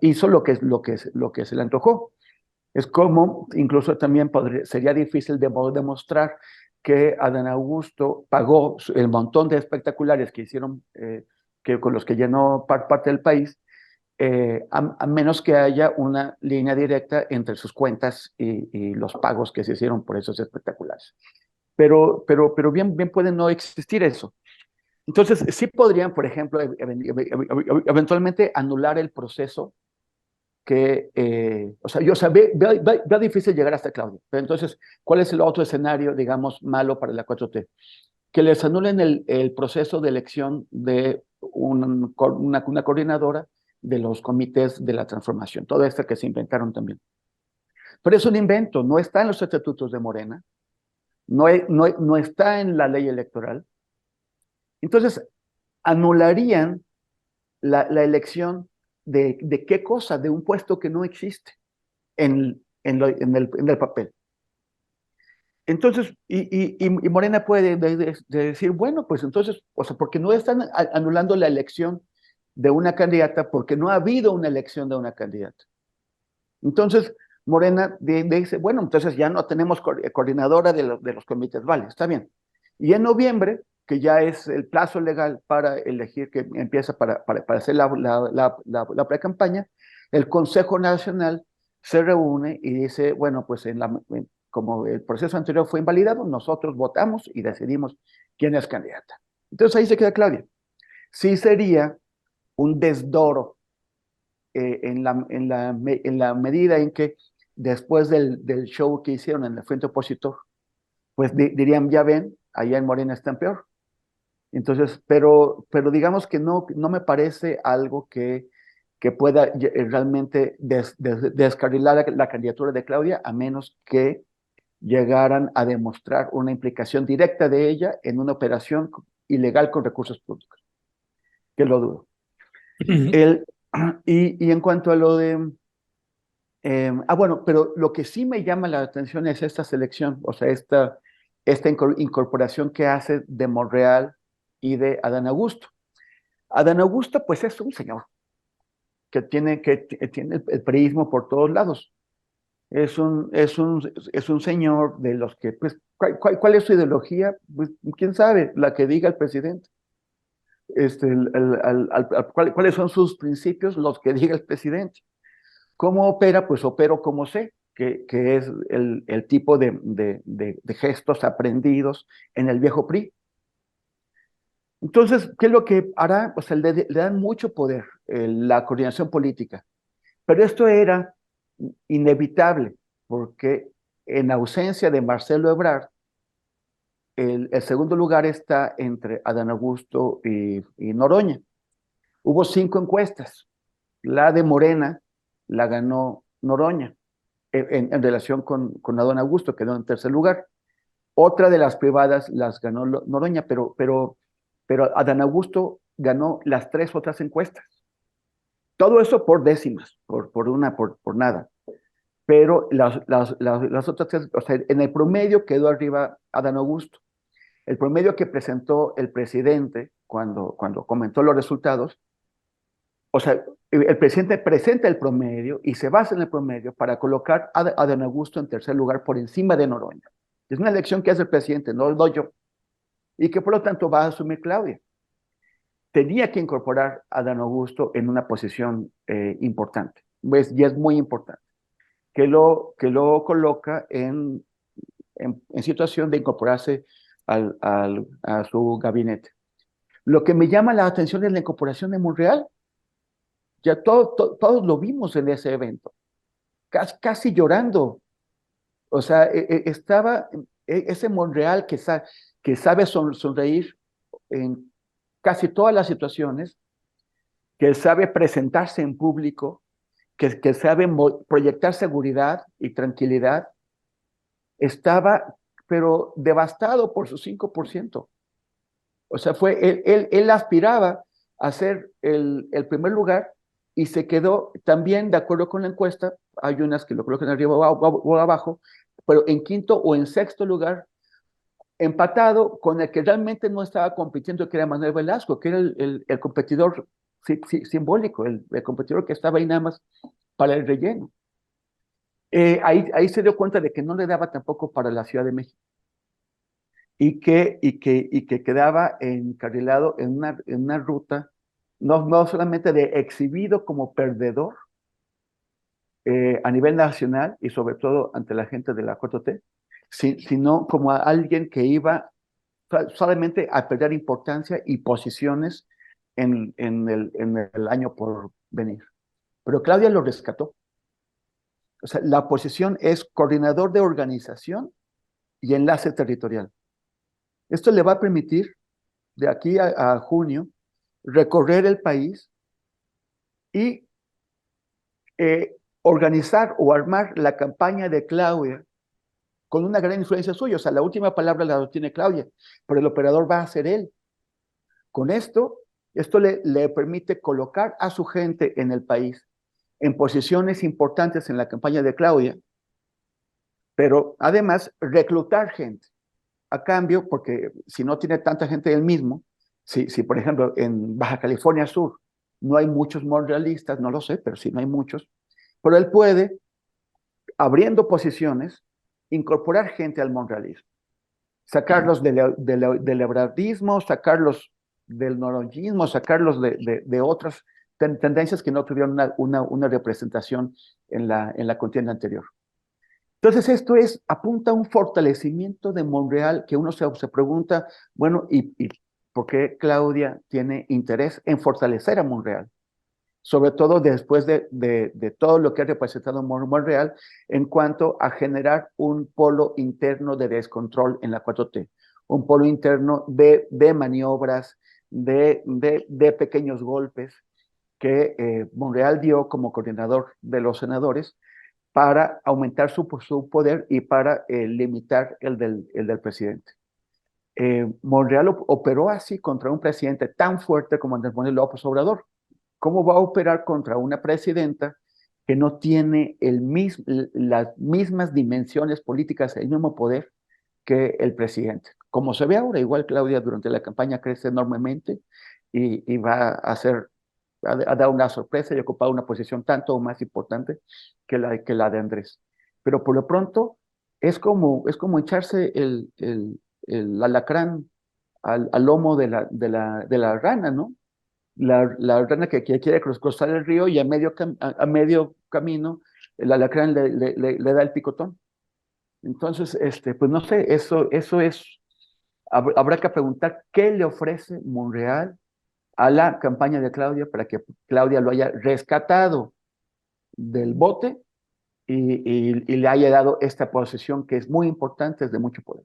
hizo lo que se le antojó. Es como, incluso también sería difícil demostrar que Adán Augusto pagó el montón de espectaculares que hicieron, con los que llenó parte del país, a menos que haya una línea directa entre sus cuentas y los pagos que se hicieron por esos espectaculares. Pero bien puede no existir eso. Entonces, sí podrían, por ejemplo, eventualmente anular el proceso veo difícil llegar hasta Claudia. Pero entonces, ¿cuál es el otro escenario, digamos, malo para la 4T? Que les anulen el proceso de elección de una coordinadora de los comités de la transformación, todo esto que se inventaron también. Pero es un invento, no está en los estatutos de Morena, no está en la ley electoral. Entonces, anularían la elección de qué cosa, de un puesto que no existe en el papel. Entonces, y Morena puede decir, bueno, pues entonces, o sea, porque no están anulando la elección de una candidata, porque no ha habido una elección de una candidata. Entonces, Morena dice, bueno, entonces ya no tenemos coordinadora de los comités, vale, está bien. Y en noviembre, que ya es el plazo legal para elegir, que empieza para hacer la pre-campaña, el Consejo Nacional se reúne y dice, bueno, pues como el proceso anterior fue invalidado, nosotros votamos y decidimos quién es candidata. Entonces ahí se queda Claudia. Sí sería un desdoro en la medida en que después del show que hicieron en el frente opositor, pues dirían, ya ven, allá en Morena están peor. Entonces, pero digamos que no me parece algo que pueda realmente descarrilar la candidatura de Claudia, a menos que llegaran a demostrar una implicación directa de ella en una operación ilegal con recursos públicos, que lo dudo. Y en cuanto a lo de... bueno, pero lo que sí me llama la atención es esta selección, o sea, esta incorporación que hace de Monreal y de Adán Augusto. Adán Augusto, pues es un señor que tiene el priismo por todos lados. Es un señor de los que, pues, ¿cuál es su ideología? Pues, quién sabe, la que diga el presidente. ¿Cuáles son sus principios? Los que diga el presidente. ¿Cómo opera? Pues opero como sé, que es el tipo de gestos aprendidos en el viejo PRI. Entonces, ¿qué es lo que hará? Pues le dan mucho poder, la coordinación política. Pero esto era inevitable, porque en ausencia de Marcelo Ebrard, el segundo lugar está entre Adán Augusto y Noroña. Hubo 5 encuestas. La de Morena la ganó Noroña en relación con Adán Augusto, quedó en tercer lugar. Otra de las privadas las ganó Noroña, pero Adán Augusto ganó las 3 otras encuestas. Todo eso por décimas, por nada. Pero las otras 3, o sea, en el promedio quedó arriba Adán Augusto. El promedio que presentó el presidente cuando comentó los resultados, o sea, el presidente presenta el promedio y se basa en el promedio para colocar a Adán Augusto en tercer lugar por encima de Noroña. Es una elección que hace el presidente, no lo doy yo. Y que por lo tanto va a asumir Claudia. Tenía que incorporar a Adán Augusto en una posición importante, pues, y es muy importante. que lo coloca en situación de incorporarse a su gabinete. Lo que me llama la atención es la incorporación de Monreal. Ya todos lo vimos en ese evento, casi llorando. O sea, estaba ese Monreal que sabe sonreír en casi todas las situaciones, que sabe presentarse en público, que sabe proyectar seguridad y tranquilidad, estaba, pero devastado por su 5%. O sea, él aspiraba a ser el primer lugar y se quedó también, de acuerdo con la encuesta, hay unas que lo colocan arriba o abajo, pero en quinto o en sexto lugar, empatado con el que realmente no estaba compitiendo, que era Manuel Velasco, que era el competidor simbólico, el competidor que estaba ahí nada más para el relleno. Ahí se dio cuenta de que no le daba tampoco para la Ciudad de México y que quedaba encarrilado en una ruta no solamente de exhibido como perdedor a nivel nacional y sobre todo ante la gente de la 4T, sino como a alguien que iba solamente a perder importancia y posiciones en el año por venir. Pero Claudia lo rescató. O sea, la posición es coordinador de organización y enlace territorial. Esto le va a permitir, de aquí a junio, recorrer el país y organizar o armar la campaña de Claudia con una gran influencia suya. O sea, la última palabra la tiene Claudia, pero el operador va a ser él. Con esto le permite colocar a su gente en el país en posiciones importantes en la campaña de Claudia, pero además reclutar gente a cambio, porque si no tiene tanta gente él mismo, si por ejemplo en Baja California Sur no hay muchos monrealistas, no lo sé, pero sí no hay muchos, pero él puede, abriendo posiciones, incorporar gente al monrealismo, sacarlos del ebrardismo, sacarlos del noronhismo, sacarlos de otras tendencias que no tuvieron una representación en la contienda anterior. Entonces esto apunta a un fortalecimiento de Monreal que uno se pregunta, bueno, ¿y por qué Claudia tiene interés en fortalecer a Monreal? Sobre todo después de todo lo que ha representado Monreal en cuanto a generar un polo interno de descontrol en la 4T, un polo interno de maniobras, de pequeños golpes que Monreal dio como coordinador de los senadores para aumentar su poder y para limitar el del presidente. Monreal operó así contra un presidente tan fuerte como Andrés Manuel López Obrador. ¿Cómo va a operar contra una presidenta que no tiene las mismas dimensiones políticas, el mismo poder que el presidente? Como se ve ahora, igual Claudia durante la campaña crece enormemente y va a dar una sorpresa y ocupar una posición tanto o más importante que la de Andrés. Pero por lo pronto es como echarse el alacrán al lomo de la rana, ¿no? La rana que quiere cruzar el río y a medio camino el alacrán le da el picotón. Entonces, pues no sé, eso habrá que preguntar qué le ofrece Monreal a la campaña de Claudia para que Claudia lo haya rescatado del bote y le haya dado esta posición que es muy importante, es de mucho poder.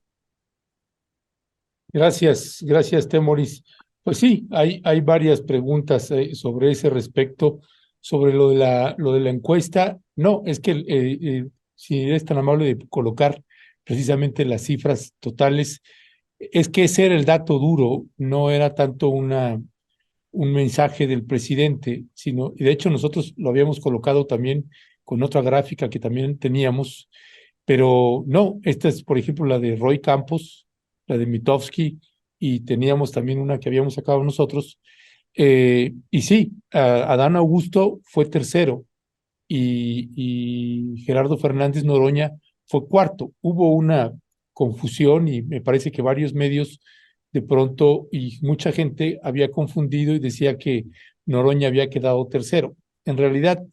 Gracias, Temoris. Pues sí, hay varias preguntas sobre ese respecto, sobre lo de la encuesta. No, es que si eres tan amable de colocar precisamente las cifras totales, es que ese era el dato duro, no era tanto un mensaje del presidente, sino, y de hecho nosotros lo habíamos colocado también con otra gráfica que también teníamos, pero no, esta es, por ejemplo, la de Roy Campos, la de Mitofsky, y teníamos también una que habíamos sacado nosotros. Y sí, Adán Augusto fue tercero y Gerardo Fernández Noroña fue cuarto. Hubo una confusión y me parece que varios medios de pronto y mucha gente había confundido y decía que Noroña había quedado tercero. En realidad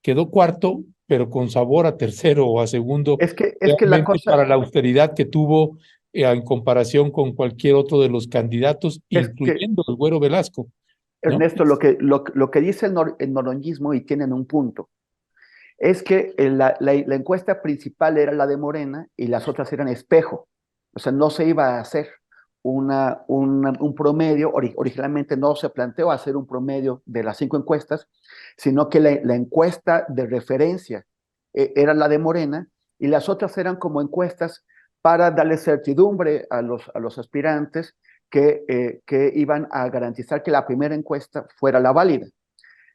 quedó cuarto pero con sabor a tercero o a segundo, Es que la realmente cosa, para la austeridad que tuvo en comparación con cualquier otro de los candidatos, es que, incluyendo el Güero Velasco, ¿no? Ernesto, lo que dice el noroñismo, y tienen un punto, es que la encuesta principal era la de Morena y las otras eran espejo. O sea, no se iba a hacer un promedio, originalmente no se planteó hacer un promedio de las 5 encuestas, sino que la encuesta de referencia era la de Morena y las otras eran como encuestas para darle certidumbre a los aspirantes que iban a garantizar que la primera encuesta fuera la válida.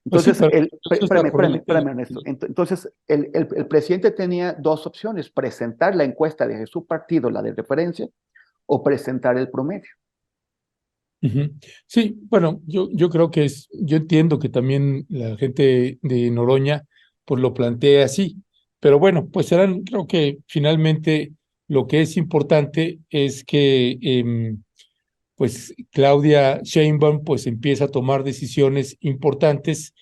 Pues sí, Entonces, pero eso está corriente. espérame, Ernesto. Entonces, el presidente tenía dos opciones: presentar la encuesta de su partido, la de referencia, o presentar el promedio. Ujú. Sí, bueno, yo creo que yo entiendo que también la gente de Noroña pues lo plantea así, pero bueno, pues creo que finalmente lo que es importante es que pues Claudia Sheinbaum pues empieza a tomar decisiones importantes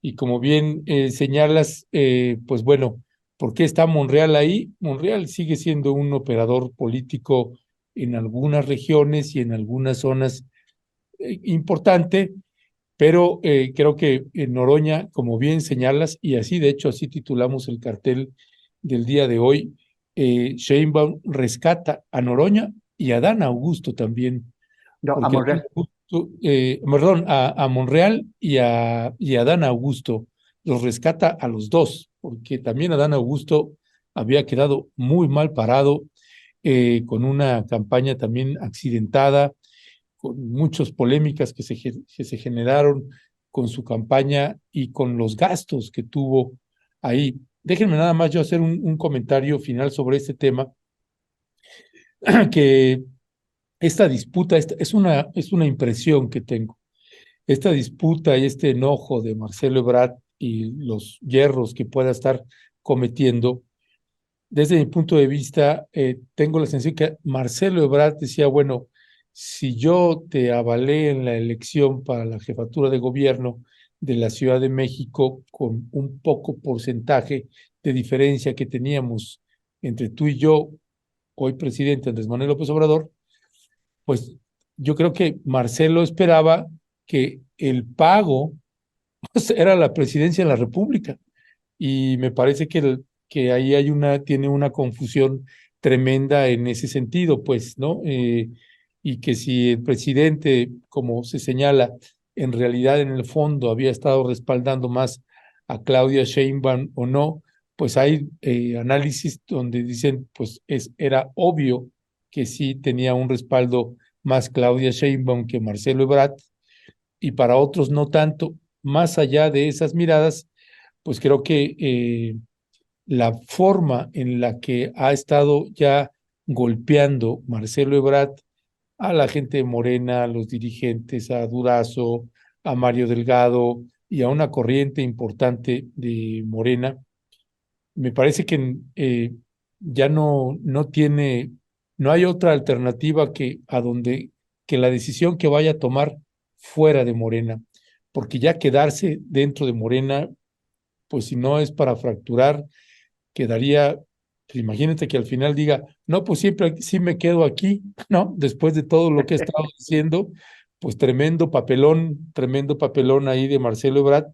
y como bien señalas, pues bueno, ¿por qué está Monreal ahí? Monreal sigue siendo un operador político en algunas regiones y en algunas zonas importante, pero creo que en Noroña, como bien señalas, y así de hecho así titulamos el cartel del día de hoy, Sheinbaum rescata a Noroña y a Dan Augusto también, No, a porque Dan Monreal. Augusto, perdón, a Monreal y a Dan Augusto los rescata a los dos, porque también a Dan Augusto había quedado muy mal parado, con una campaña también accidentada, con muchas polémicas que se generaron con su campaña y con los gastos que tuvo ahí. Déjenme nada más yo hacer un comentario final sobre este tema, que esta disputa es una impresión que tengo. Esta disputa y este enojo de Marcelo Ebrard y los yerros que pueda estar cometiendo, desde mi punto de vista, tengo la sensación que Marcelo Ebrard decía, bueno, si yo te avalé en la elección para la jefatura de gobierno de la Ciudad de México con un poco porcentaje de diferencia que teníamos entre tú y yo, hoy presidente Andrés Manuel López Obrador, pues yo creo que Marcelo esperaba que el pago pues, era la presidencia de la República. Y me parece que ahí tiene una confusión tremenda en ese sentido, pues, ¿no? Y que si el presidente, como se señala, en realidad en el fondo había estado respaldando más a Claudia Sheinbaum o no, pues hay análisis donde dicen, pues era obvio que sí tenía un respaldo más Claudia Sheinbaum que Marcelo Ebrard, y para otros no tanto. Más allá de esas miradas, pues creo que la forma en la que ha estado ya golpeando Marcelo Ebrard a la gente de Morena, a los dirigentes, a Durazo, a Mario Delgado y a una corriente importante de Morena, me parece que ya no hay otra alternativa que la decisión que vaya a tomar fuera de Morena, porque ya quedarse dentro de Morena, pues si no es para fracturar, quedaría, pues imagínate que al final diga, no, pues siempre sí me quedo aquí, ¿no? Después de todo lo que he estado diciendo, pues tremendo papelón ahí de Marcelo Ebrard.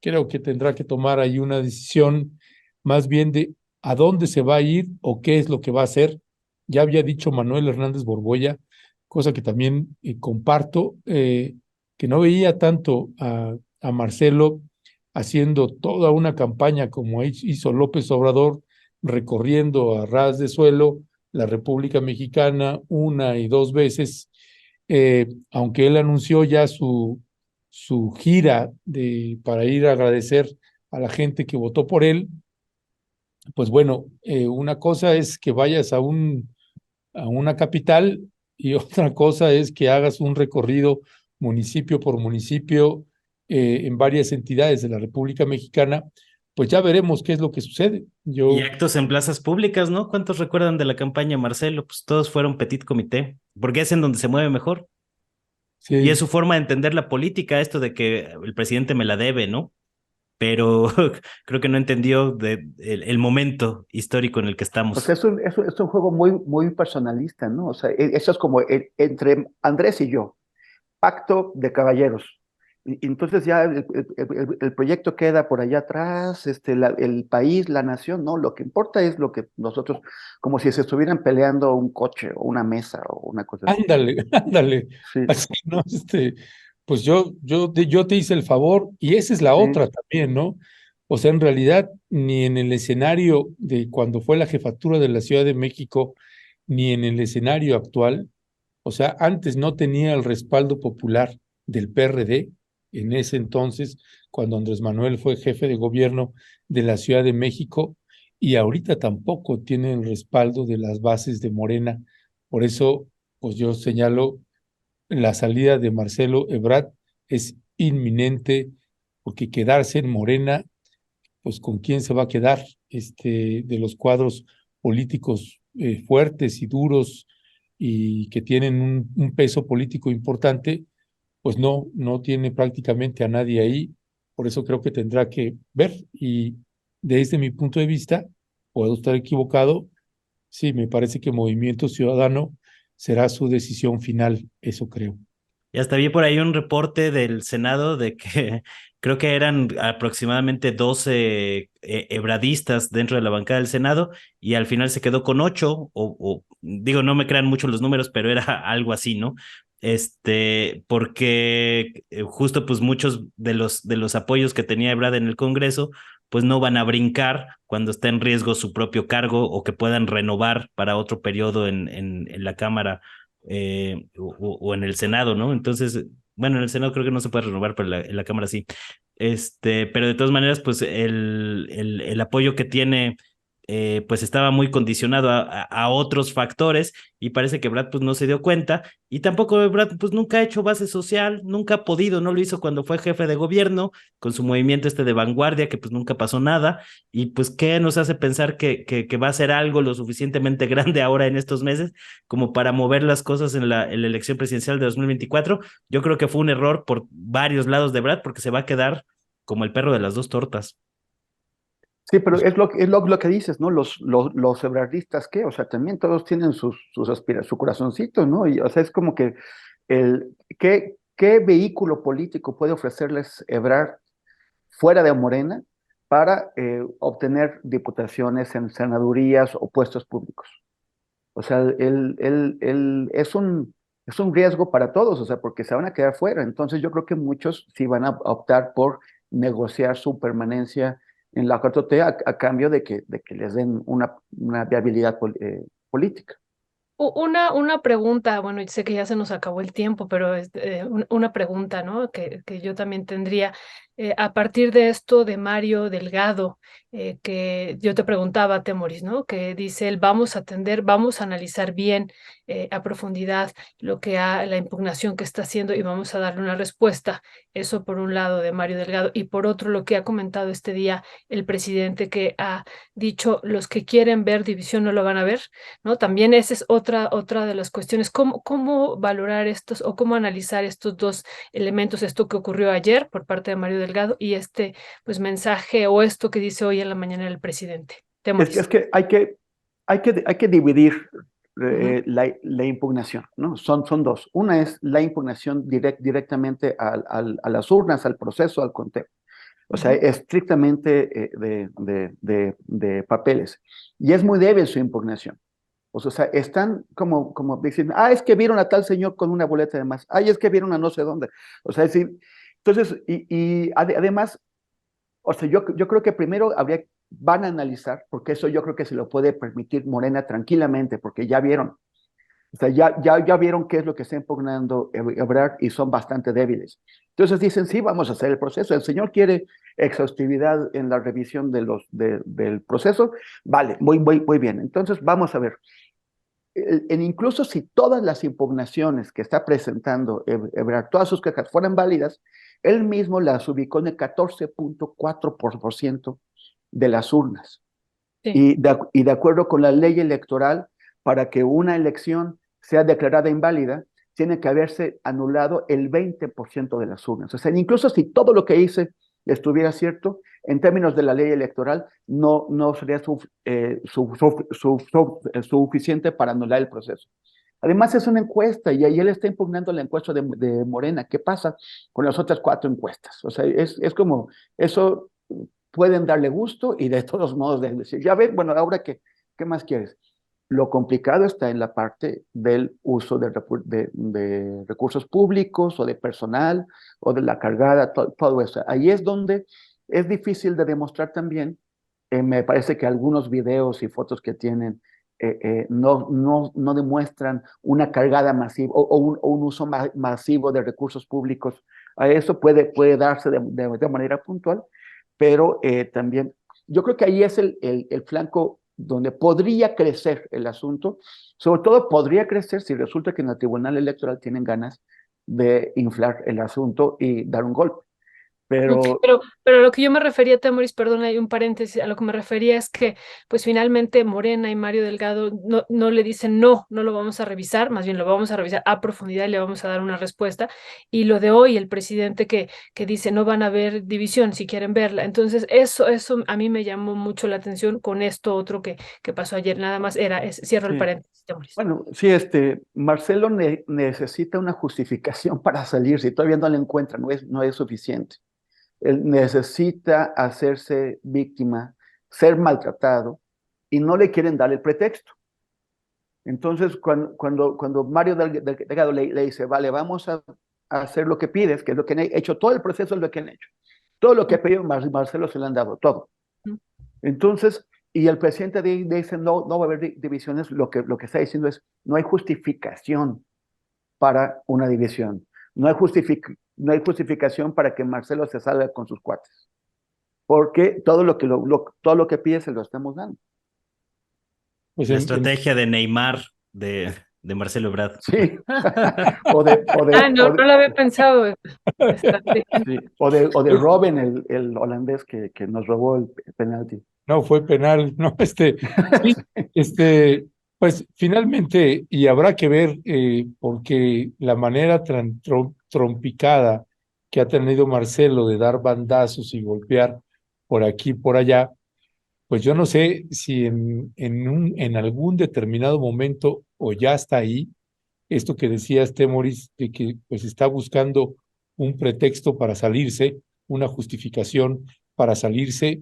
Creo que tendrá que tomar ahí una decisión más bien de a dónde se va a ir o qué es lo que va a hacer. Ya había dicho Manuel Hernández Borbolla, cosa que también comparto, que no veía tanto a Marcelo haciendo toda una campaña como hizo López Obrador, recorriendo a ras de suelo la República Mexicana una y dos veces, aunque él anunció ya su gira para ir a agradecer a la gente que votó por él. Pues bueno, una cosa es que vayas a una capital y otra cosa es que hagas un recorrido municipio por municipio en varias entidades de la República Mexicana. Pues ya veremos qué es lo que sucede. Y Yo, actos en plazas públicas, ¿no? ¿Cuántos recuerdan de la campaña Marcelo? Pues todos fueron petit comité, porque es en donde se mueve mejor. Y es sí, su forma de entender la política, esto de que el presidente me la debe, ¿no? pero creo que no entendió el momento histórico en el que O sea, estamos. es un juego muy, muy personalista, ¿no? O sea, eso es como entre Andrés y yo, pacto de caballeros. Y entonces ya el proyecto queda por allá atrás, el país, la nación, no, lo que importa es lo que nosotros, como si se estuvieran peleando un coche o una mesa o una cosa así. Ándale, ándale. Sí, Así, ¿no? Pues yo te hice el favor y esa es la sí, otra también, ¿no? O sea, en realidad, ni en el escenario de cuando fue la jefatura de la Ciudad de México, ni en el escenario actual, o sea, antes no tenía el respaldo popular del PRD, en ese entonces, cuando Andrés Manuel fue jefe de gobierno de la Ciudad de México, y ahorita tampoco tiene el respaldo de las bases de Morena. Por eso, pues yo señalo, la salida de Marcelo Ebrard es inminente, porque quedarse en Morena, pues con quién se va a quedar, de los cuadros políticos fuertes y duros y que tienen un peso político importante, pues no tiene prácticamente a nadie ahí. Por eso creo que tendrá que ver. Y desde mi punto de vista, puedo estar equivocado, sí, me parece que Movimiento Ciudadano será su decisión final, eso creo. Y hasta vi por ahí un reporte del Senado de que creo que eran aproximadamente 12 ebradistas dentro de la bancada del Senado y al final se quedó con 8, digo, no me crean mucho los números, pero era algo así, ¿no? Porque justo pues muchos de los apoyos que tenía Ebrard en el Congreso, pues no van a brincar cuando está en riesgo su propio cargo o que puedan renovar para otro periodo en la Cámara o en el Senado, ¿no? Entonces, bueno, en el Senado creo que no se puede renovar, pero en la Cámara sí. Pero de todas maneras, pues el apoyo que tiene, pues estaba muy condicionado a otros factores y parece que Brad pues no se dio cuenta y tampoco Brad pues nunca ha hecho base social, nunca ha podido, no lo hizo cuando fue jefe de gobierno con su movimiento de vanguardia que pues nunca pasó nada y pues qué nos hace pensar que va a ser algo lo suficientemente grande ahora en estos meses como para mover las cosas en la elección presidencial de 2024. Yo creo que fue un error por varios lados de Brad porque se va a quedar como el perro de las dos tortas. sí, pero es lo que dices, ¿no? Los ebrardistas, ¿qué? O sea, también todos tienen su corazoncito, ¿no? Y, o sea, es como que ¿qué vehículo político puede ofrecerles Ebrard fuera de Morena para obtener diputaciones en senadurías o puestos públicos? O sea, él es un riesgo para todos, o sea, porque se van a quedar fuera. Entonces yo creo que muchos sí van a optar por negociar su permanencia en la 4T a cambio de que les den una viabilidad política. Una pregunta, bueno, yo sé que ya se nos acabó el tiempo, pero una pregunta, ¿no? Que yo también tendría. A partir de esto de Mario Delgado, que yo te preguntaba, Temoris, ¿no? Que dice él, vamos a atender, vamos a analizar bien a profundidad la impugnación que está haciendo y vamos a darle una respuesta. Eso por un lado de Mario Delgado. Y por otro, lo que ha comentado este día el presidente que ha dicho, los que quieren ver división no lo van a ver, ¿no? También esa es otra de las cuestiones, cómo valorar estos o cómo analizar estos dos elementos, esto que ocurrió ayer por parte de Mario Delgado y pues mensaje o esto que dice hoy en la mañana el presidente. Es Temoris. que hay que dividir Ujú, la impugnación, ¿no? Son dos. Una es la impugnación directamente a las urnas, al proceso, al conteo. O sea, ujú. estrictamente de papeles. Y es muy débil su impugnación. O sea, están como diciendo, es que vieron a tal señor con una boleta de más. Ay, es que vieron a no sé dónde. O sea, es decir, entonces, además, o sea, yo creo que primero van a analizar, porque eso yo creo que se lo puede permitir Morena tranquilamente, porque ya vieron. O sea, ya vieron qué es lo que está impugnando Ebrard y son bastante débiles. Entonces dicen, sí, vamos a hacer el proceso. El señor quiere exhaustividad en la revisión del proceso. Vale, muy bien. Entonces vamos a ver. Incluso si todas las impugnaciones que está presentando Ebrard, todas sus quejas fueran válidas, él mismo las ubicó en el 14.4% de las urnas. Sí. Y de acuerdo con la ley electoral, para que una elección sea declarada inválida, tiene que haberse anulado el 20% de las urnas. O sea, incluso si todo lo que dice estuviera cierto, en términos de la ley electoral, no sería suficiente para anular el proceso. Además, es una encuesta y ahí él está impugnando la encuesta de Morena. ¿Qué pasa con las otras 4 encuestas? O sea, es como, eso pueden darle gusto y de todos modos decir, ya ves, bueno, ahora qué más quieres. Lo complicado está en la parte del uso de recursos públicos o de personal o de la cargada, todo eso. Ahí es donde es difícil de demostrar también. Me parece que algunos videos y fotos que tienen no demuestran una cargada masiva o un uso masivo de recursos públicos. A eso puede darse de manera puntual, pero también yo creo que ahí es el flanco donde podría crecer el asunto. Sobre todo podría crecer si resulta que en el Tribunal Electoral tienen ganas de inflar el asunto y dar un golpe. Pero Pero lo que yo me refería, Temoris, perdón, hay un paréntesis, a lo que me refería es que pues finalmente Morena y Mario Delgado no le dicen no lo vamos a revisar, más bien lo vamos a revisar a profundidad y le vamos a dar una respuesta. Y lo de hoy, el presidente que dice no van a haber división si quieren verla. Entonces eso a mí me llamó mucho la atención con esto otro que pasó ayer. Nada más cierro el sí. paréntesis, Temoris. Bueno, sí, Marcelo necesita una justificación para salir, si todavía no la encuentra, no es suficiente. Él necesita hacerse víctima, ser maltratado, y no le quieren dar el pretexto. Entonces, cuando Mario Delgado le dice, vale, vamos a hacer lo que pides, que es lo que han hecho, todo el proceso es lo que han hecho. Todo lo que ha pedido Marcelo se le han dado, todo. Entonces, y el presidente dice, no va a haber divisiones, lo que está diciendo es, no hay justificación para una división. No hay justificación para que Marcelo se salga con sus cuates. Porque todo lo que pide se lo estamos dando. Pues La estrategia de Neymar de Marcelo Ebrard. Sí. No lo había pensado. Sí. O de Robben, el holandés que nos robó el penalti. No, fue penal, no, sí, pues finalmente, y habrá que ver, porque la manera trompicada que ha tenido Marcelo de dar bandazos y golpear por aquí, por allá, pues yo no sé si en algún determinado momento o ya está ahí, esto que decías, Temoris, de que pues está buscando un pretexto para salirse, una justificación para salirse,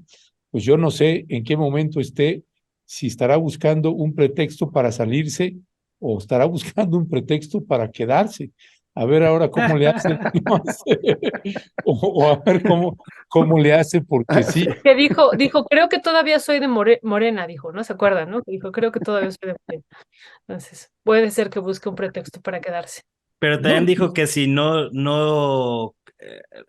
pues yo no sé en qué momento esté, si estará buscando un pretexto para salirse o estará buscando un pretexto para quedarse. A ver ahora cómo le hace, no sé, o a ver cómo le hace, porque sí. Que dijo, creo que todavía soy de Morena, dijo, ¿no? ¿Se acuerdan, no? Dijo, creo que todavía soy de Morena. Entonces, puede ser que busque un pretexto para quedarse. Pero también No, dijo que si no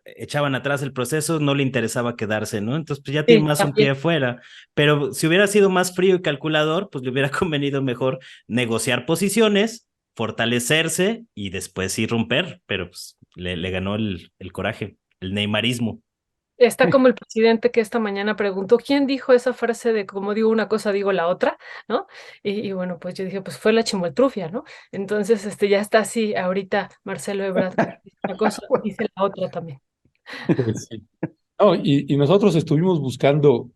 echaban atrás el proceso, no le interesaba quedarse, ¿no? Entonces, pues ya tiene Sí, más un pie afuera. Pero si hubiera sido más frío y calculador, pues le hubiera convenido mejor negociar posiciones, fortalecerse y después sí romper. Pero pues le ganó el coraje, el neymarismo. Está como el presidente que esta mañana preguntó, ¿quién dijo esa frase de como digo una cosa, digo la otra? ¿No? Y bueno, pues yo dije, pues fue la chimoltrufia, ¿no? Entonces, ya está así ahorita Marcelo Ebrard, dice una cosa, dice la otra también. pues sí. No, y nosotros estuvimos buscando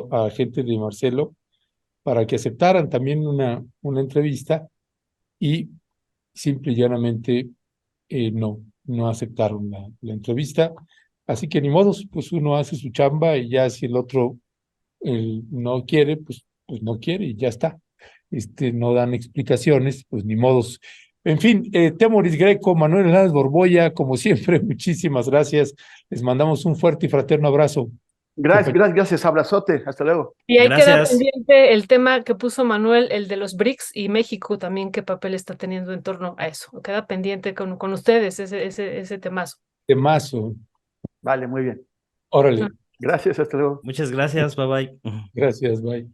a gente de Marcelo para que aceptaran también una entrevista y simple y llanamente no aceptaron la entrevista. Así que ni modos, pues uno hace su chamba y ya si el otro no quiere, pues no quiere y ya está. No dan explicaciones, pues ni modos. En fin, Temoris Greco, Manuel Hernández Borboya, como siempre, muchísimas gracias. Les mandamos un fuerte y fraterno abrazo. Gracias, abrazote, hasta luego. Y ahí queda Gracias. pendiente el tema que puso Manuel, el de los BRICS y México también, qué papel está teniendo en torno a eso. Queda pendiente con ustedes ese temazo. Temazo. Vale, muy bien. Órale. Gracias, hasta luego. Muchas gracias, bye bye. Gracias, bye.